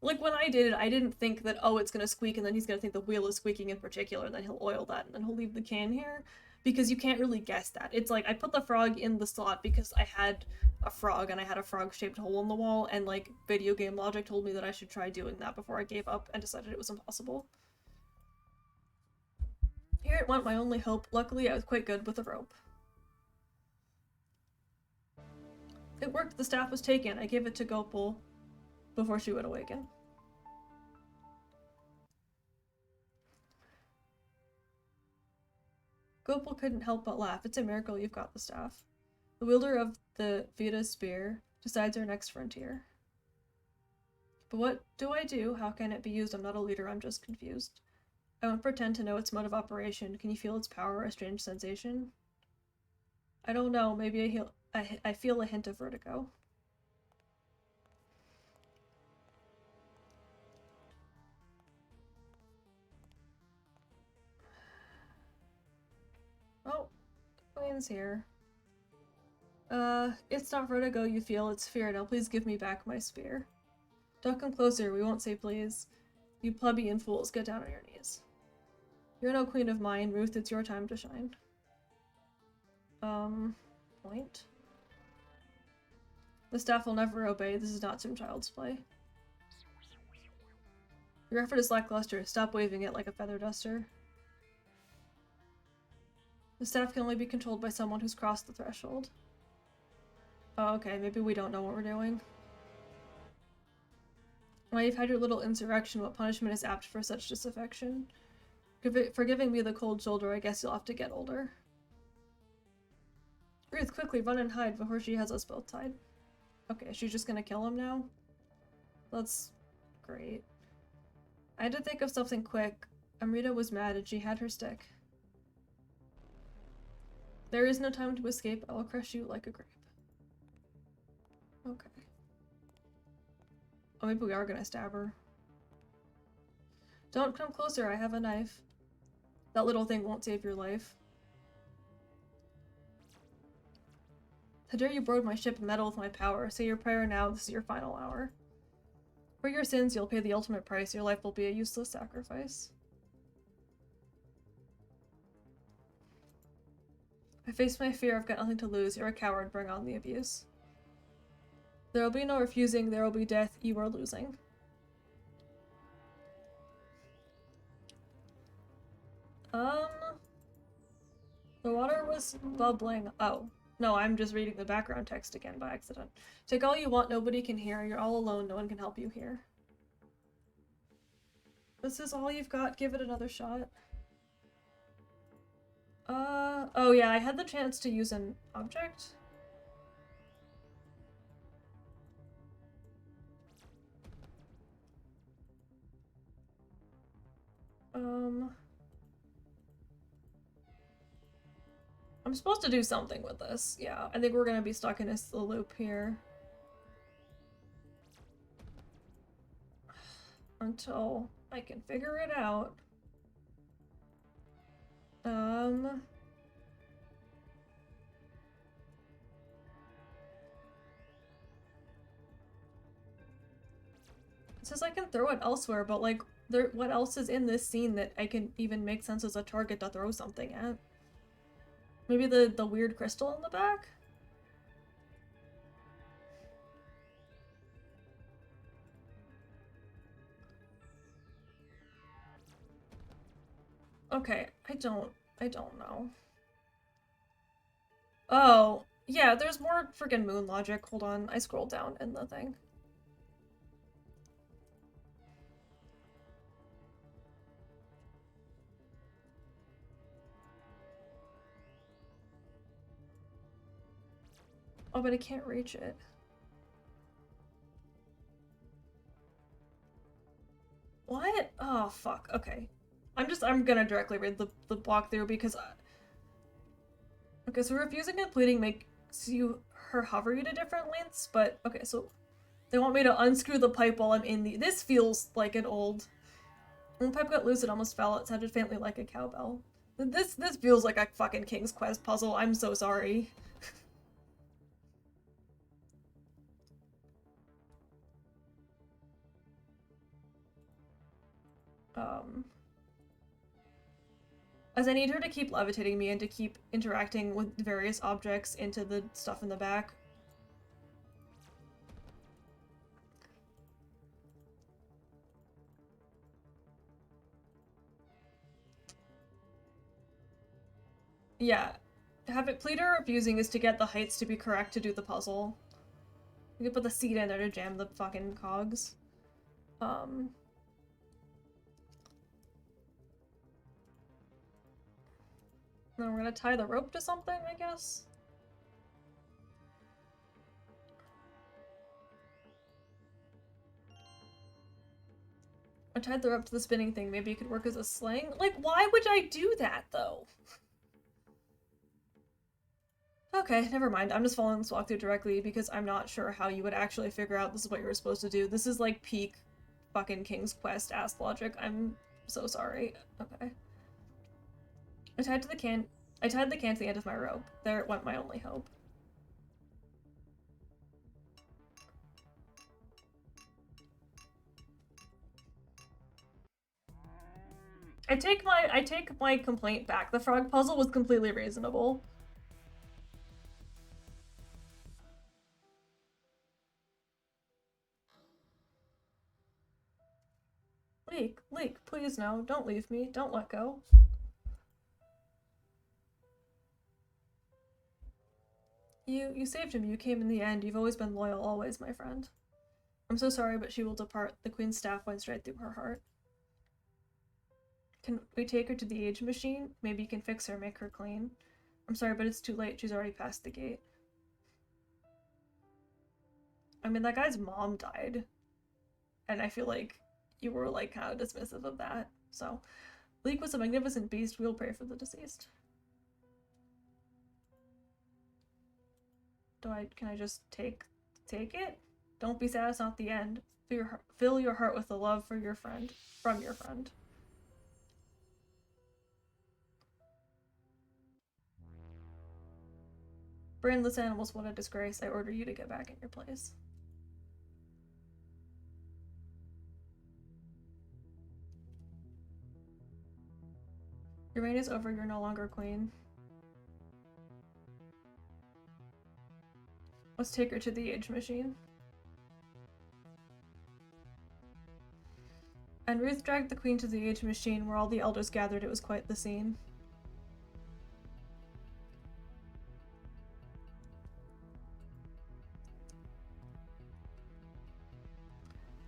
like, when I did it, I didn't think that, oh, it's gonna squeak and then he's gonna think the wheel is squeaking in particular and then he'll oil that and then he'll leave the can here, because you can't really guess that. It's like, I put the frog in the slot because I had a frog and I had a frog-shaped hole in the wall, and, like, video game logic told me that I should try doing that before I gave up and decided it was impossible. Here it went, my only hope. Luckily, I was quite good with the rope. It worked, the staff was taken. I gave it to Gopal before she would awaken. Gopal couldn't help but laugh. It's a miracle you've got the staff. The wielder of the Vita spear decides our next frontier. But what do I do? How can it be used? I'm not a leader, I'm just confused. I won't pretend to know its mode of operation. Can you feel its power, a strange sensation? I don't know, maybe I feel a hint of vertigo. Oh, Queen's here. It's not vertigo you feel, it's fear. Now please give me back my spear. Don't come closer, we won't say please. You plebeian fools, get down on your knees. You're no queen of mine, Ruth, it's your time to shine. Point? The staff will never obey, this is not some child's play. Your effort is lackluster, stop waving it like a feather duster. The staff can only be controlled by someone who's crossed the threshold. Oh, okay, maybe we don't know what we're doing. Why you've had your little insurrection, what punishment is apt for such disaffection? For giving me the cold shoulder, I guess you'll have to get older. Ruth, quickly run and hide before she has us both tied. Okay, she's just gonna kill him now? That's great. I had to think of something quick. Amrita was mad and she had her stick. There is no time to escape. I will crush you like a grape. Okay. Oh, maybe we are gonna stab her. Don't come closer, I have a knife. That little thing won't save your life. How dare you board my ship and meddle with my power? Say your prayer now, this is your final hour. For your sins, you'll pay the ultimate price. Your life will be a useless sacrifice. I face my fear, I've got nothing to lose. You're a coward, bring on the abuse. There will be no refusing, there will be death, you are losing. The water was bubbling. Oh. No, I'm just reading the background text again by accident. Take all you want, nobody can hear. You're all alone, no one can help you here. This is all you've got, give it another shot. Oh yeah, I had the chance to use an object. I'm supposed to do something with this. Yeah, I think we're gonna be stuck in a loop here. Until I can figure it out. It says I can throw it elsewhere, but like, what else is in this scene that I can even make sense as a target to throw something at? Maybe the weird crystal in the back? Okay, I don't know. Oh, yeah, there's more friggin' moon logic. Hold on, I scrolled down in the thing. Oh, but I can't reach it. What? Oh, fuck. Okay. I'm gonna directly read the block through because... Okay, so refusing and pleading makes her hover you to different lengths, but... Okay, so... They want me to unscrew the pipe while I'm in the... This feels like an old... When the pipe got loose, it almost fell. It sounded faintly like a cowbell. This feels like a fucking King's Quest puzzle. I'm so sorry. As I need her to keep levitating me and to keep interacting with various objects into the stuff in the back. Yeah. Have it plead or refusing is to get the heights to be correct to do the puzzle. You can put the seat in there to jam the fucking cogs. Then we're gonna tie the rope to something, I guess? I tied the rope to the spinning thing. Maybe it could work as a sling? Like, why would I do that, though? Okay, never mind. I'm just following this walkthrough directly because I'm not sure how you would actually figure out this is what you were supposed to do. This is like peak fucking King's Quest ass logic. I'm so sorry. Okay. I tied the can to the end of my rope. There went my only hope. I take my complaint back. The frog puzzle was completely reasonable. Leek, please no. Don't leave me. Don't let go. You saved him. You came in the end. You've always been loyal, always, my friend. I'm so sorry, but she will depart. The queen's staff went straight through her heart. Can we take her to the age machine? Maybe you can fix her, make her clean. I'm sorry, but it's too late. She's already past the gate. I mean, that guy's mom died. And I feel like you were, like, kind of dismissive of that. So, Leek was a magnificent beast. We'll pray for the deceased. Can I just take it? Don't be sad, it's not the end. Fill your heart with the love for your friend, from your friend. Brainless animals, what a disgrace. I order you to get back in your place. Your reign is over, you're no longer queen. Let's take her to the age machine. And Ruth dragged the queen to the age machine where all the elders gathered. It was quite the scene.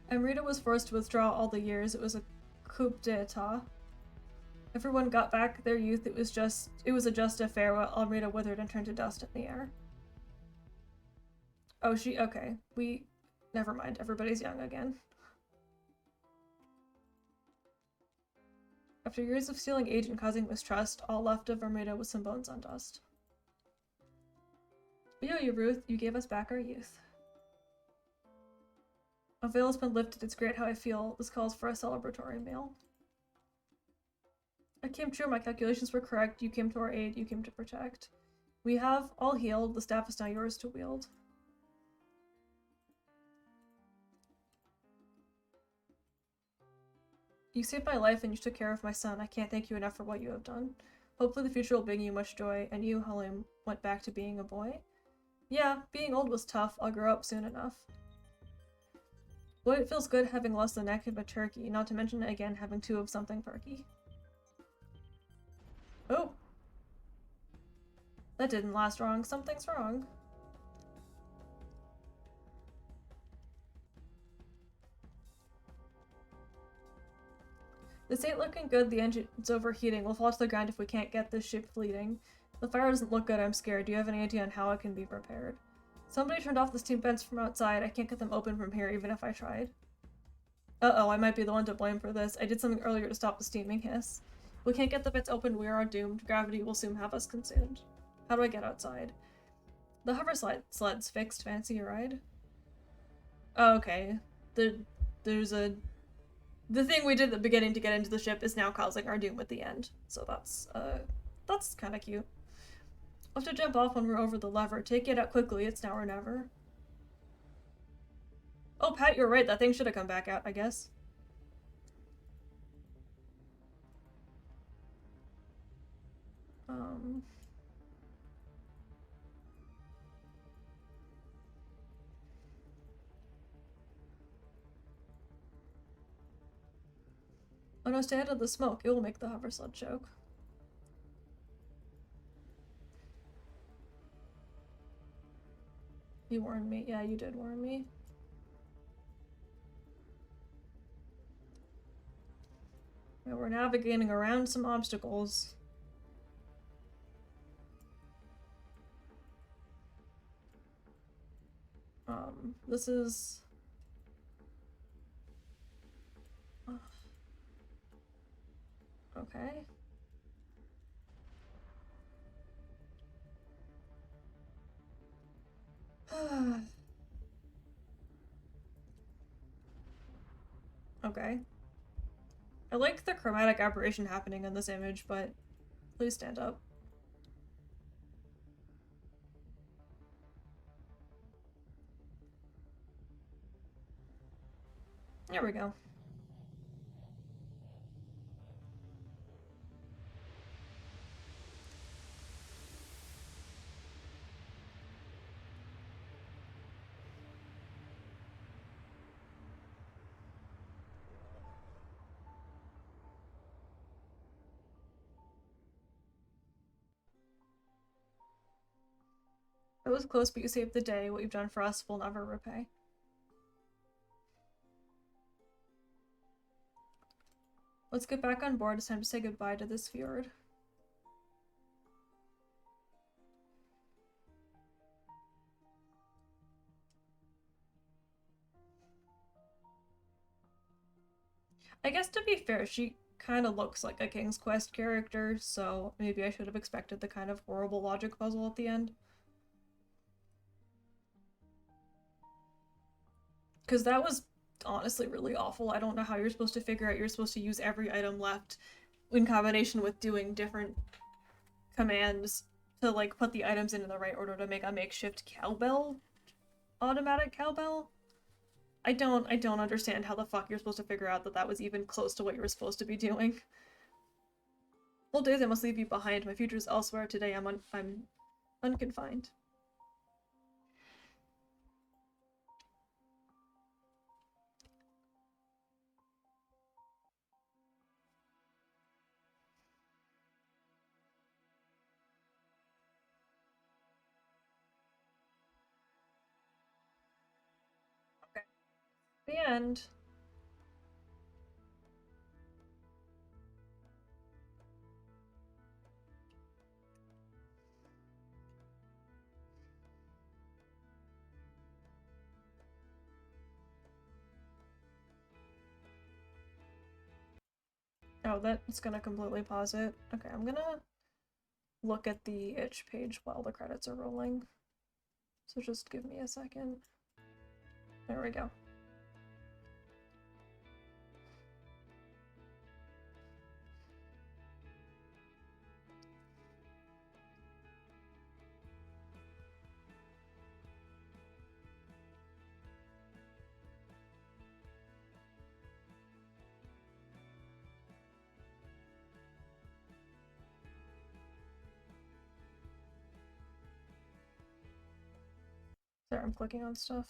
Amrita was forced to withdraw all the years. It was a coup d'etat. Everyone got back their youth. It was a just affair while Amrita withered and turned to dust in the air. Oh, okay. Never mind. Everybody's young again. After years of stealing age and causing mistrust, all left of Amrita was some bones on dust. We owe you, Ruth. You gave us back our youth. A veil has been lifted. It's great how I feel. This calls for a celebratory meal. I came true. My calculations were correct. You came to our aid. You came to protect. We have all healed. The staff is now yours to wield. You saved my life and you took care of my son. I can't thank you enough for what you have done. Hopefully the future will bring you much joy, and you, Halim, went back to being a boy? Yeah, being old was tough. I'll grow up soon enough. Boy, it feels good having lost the neck of a turkey, not to mention, again, having two of something perky. Oh! That didn't last long. Something's wrong. This ain't looking good. The engine's overheating. We'll fall to the ground if we can't get this ship fleeting. The fire doesn't look good. I'm scared. Do you have any idea on how it can be repaired? Somebody turned off the steam vents from outside. I can't get them open from here, even if I tried. Uh-oh, I might be the one to blame for this. I did something earlier to stop the steaming hiss. If we can't get the vents open, we are doomed. Gravity will soon have us consumed. How do I get outside? The hover sled's fixed. Fancy a ride? Oh, okay. The thing we did at the beginning to get into the ship is now causing our doom at the end. So that's kind of cute. We'll have to jump off when we're over the lever. Take it out quickly, it's now or never. Oh, Pat, you're right. That thing should have come back out, I guess. Oh no, stay out of the smoke. It will make the hover sled choke. You warned me. Yeah, you did warn me. Yeah, we're navigating around some obstacles. This is... Okay. Okay. I like the chromatic aberration happening in this image, but please stand up. There we go. It was close, but you saved the day. What you've done for us will never repay. Let's get back on board. It's time to say goodbye to this fjord. I guess to be fair, she kind of looks like a King's Quest character, so maybe I should have expected the kind of horrible logic puzzle at the end. Because that was honestly really awful. I don't know how you're supposed to figure out you're supposed to use every item left in combination with doing different commands to like put the items in the right order to make a makeshift cowbell, automatic cowbell. I don't understand how the fuck you're supposed to figure out that that was even close to what you were supposed to be doing. Old days I must leave you behind. My future's elsewhere. Today I'm unconfined. Okay. The end. Oh, that's gonna completely pause it. Okay, I'm gonna look at the itch page while the credits are rolling. So just give me a second. There we go. There, I'm clicking on stuff.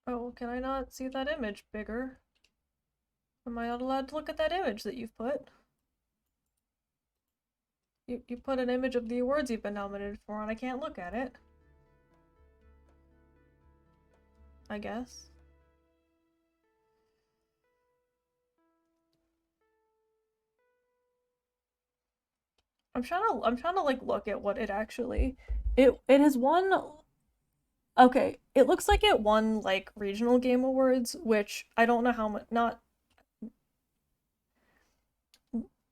Oh, can I not see that image bigger? Am I not allowed to look at that image that you've put? You put an image of the awards you've been nominated for and I can't look at it. I guess. I'm trying to like look at what it actually it has won. Okay, it looks like it won like regional game awards, which I don't know how much. Not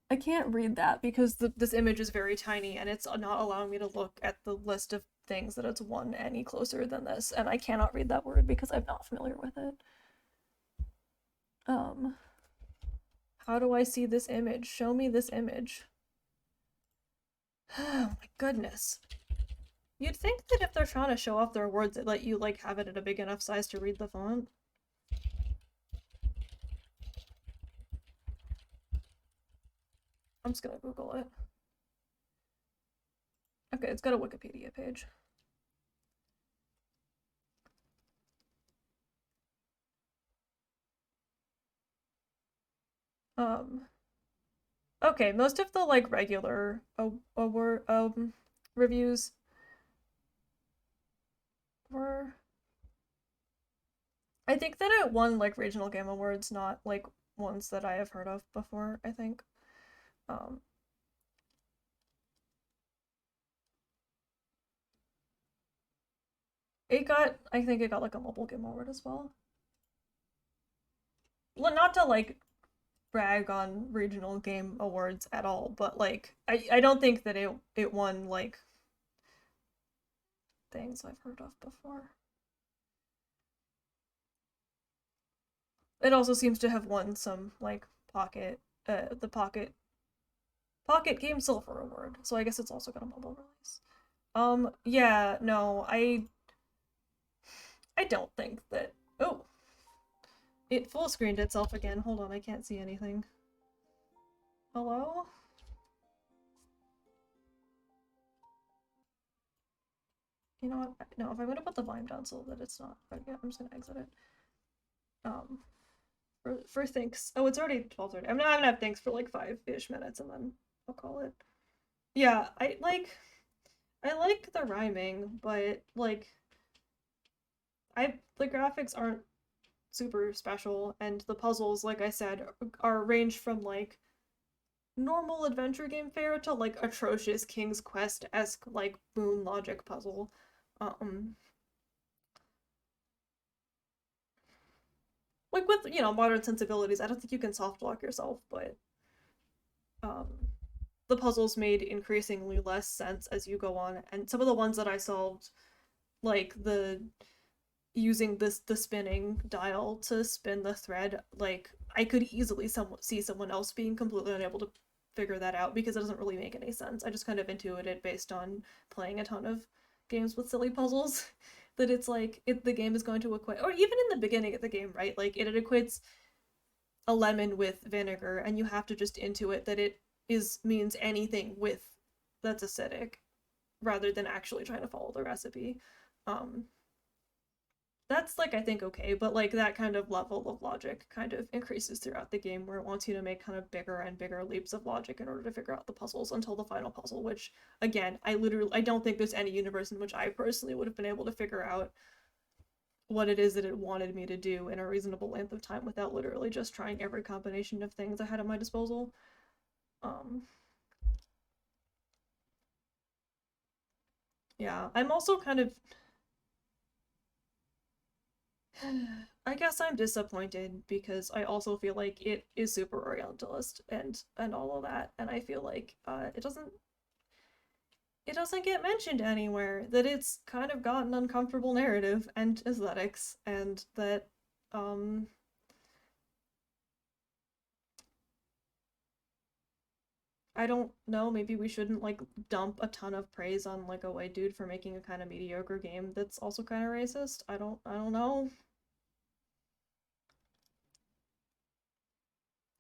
I can't read that because this image is very tiny and it's not allowing me to look at the list of things that it's won any closer than this, and I cannot read that word because I'm not familiar with it. How do I see this image? Show me this image. Oh my goodness. You'd think that if they're trying to show off their awards, they'd let you like have it at a big enough size to read the font. I'm just gonna Google it. Okay, it's got a Wikipedia page. Okay, most of the like regular award reviews were. I think that it won like regional game awards, not like ones that I have heard of before, I think. I think it got like a mobile game award as well. Well, not to like brag on regional game awards at all, but like I don't think that it won like things I've heard of before. It also seems to have won some like the Pocket Game Silver Award, so I guess it's also got a mobile release. Yeah, no, I don't think that. Oh, it full screened itself again. Hold on, I can't see anything. Hello? You know what? No, if I'm gonna put the volume down so that it's not. But yeah, I'm just gonna exit it. For thanks. Oh, it's already 12:30. I'm gonna have thanks for like 5-ish minutes and then I'll call it. Yeah, I like the rhyming, but like I the graphics aren't super special, and the puzzles, like I said, are ranged from like normal adventure game fare to like atrocious King's Quest-esque like boon logic puzzle. Um, like with modern sensibilities, I don't think you can soft lock yourself, but um, the puzzles made increasingly less sense as you go on, and some of the ones that I solved, like the using the spinning dial to spin the thread, like I could easily see someone else being completely unable to figure that out because it doesn't really make any sense. I just kind of intuited based on playing a ton of games with silly puzzles that it's like the game is going to equate, or even in the beginning of the game, right? Like it equates a lemon with vinegar, and you have to just intuit that it is means anything with that's acidic rather than actually trying to follow the recipe. Um, that's like I think okay, but like that kind of level of logic kind of increases throughout the game where it wants you to make kind of bigger and bigger leaps of logic in order to figure out the puzzles until the final puzzle, which again, I don't think there's any universe in which I personally would have been able to figure out what it is that it wanted me to do in a reasonable length of time without literally just trying every combination of things I had at my disposal. Um yeah, I'm also kind of I guess I'm disappointed because I also feel like it is super orientalist and all of that, and I feel like it doesn't get mentioned anywhere that it's kind of got an uncomfortable narrative and aesthetics, and that um I don't know, maybe we shouldn't like dump a ton of praise on like a white dude for making a kind of mediocre game that's also kind of racist. I don't know.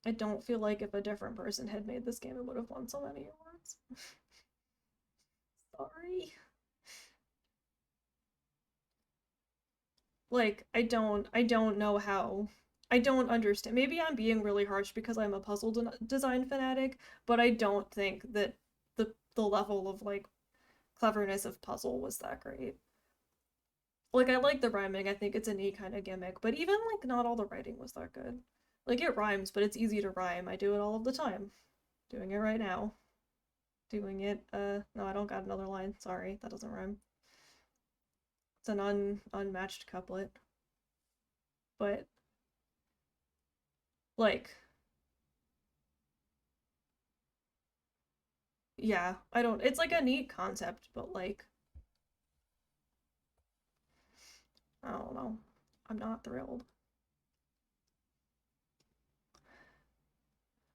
I don't feel like if a different person had made this game, it would have won so many awards. Sorry. Like I don't know how. I don't understand. Maybe I'm being really harsh because I'm a puzzle design fanatic, but I don't think that the level of like cleverness of puzzle was that great. Like I like the rhyming. I think it's a neat kind of gimmick, but even like not all the writing was that good. Like it rhymes, but it's easy to rhyme. I do it all of the time. Doing it right now. Doing it no, I don't got another line. Sorry, that doesn't rhyme. It's an unmatched couplet. But like yeah, I don't it's like a neat concept, but like I don't know. I'm not thrilled.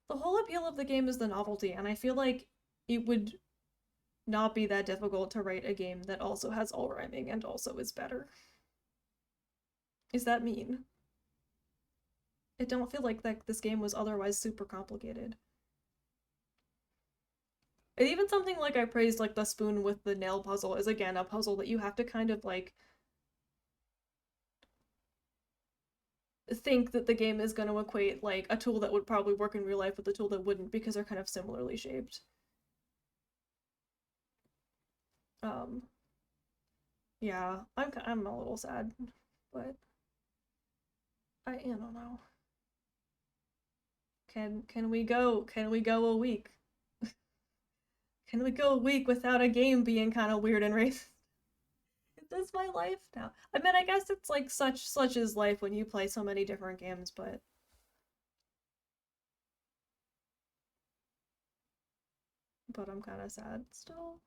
The whole appeal of the game is the novelty, and I feel like it would not be that difficult to write a game that also has all rhyming and also is better. Is that mean? I don't feel like this game was otherwise super complicated. And even something like I praised like the spoon with the nail puzzle is again a puzzle that you have to kind of like think that the game is going to equate like a tool that would probably work in real life with a tool that wouldn't because they're kind of similarly shaped. Um, yeah, I'm a little sad, but I don't know. Can we go a week? Can we go a week without a game being kind of weird and racist? Is this my life now? I mean, I guess it's like such is life when you play so many different games, but I'm kind of sad still.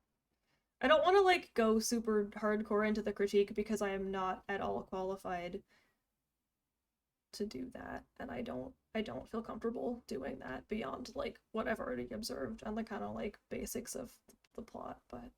I don't want to like go super hardcore into the critique because I am not at all qualified to do that, and I don't feel comfortable doing that beyond like what I've already observed and the kind of like basics of the plot, but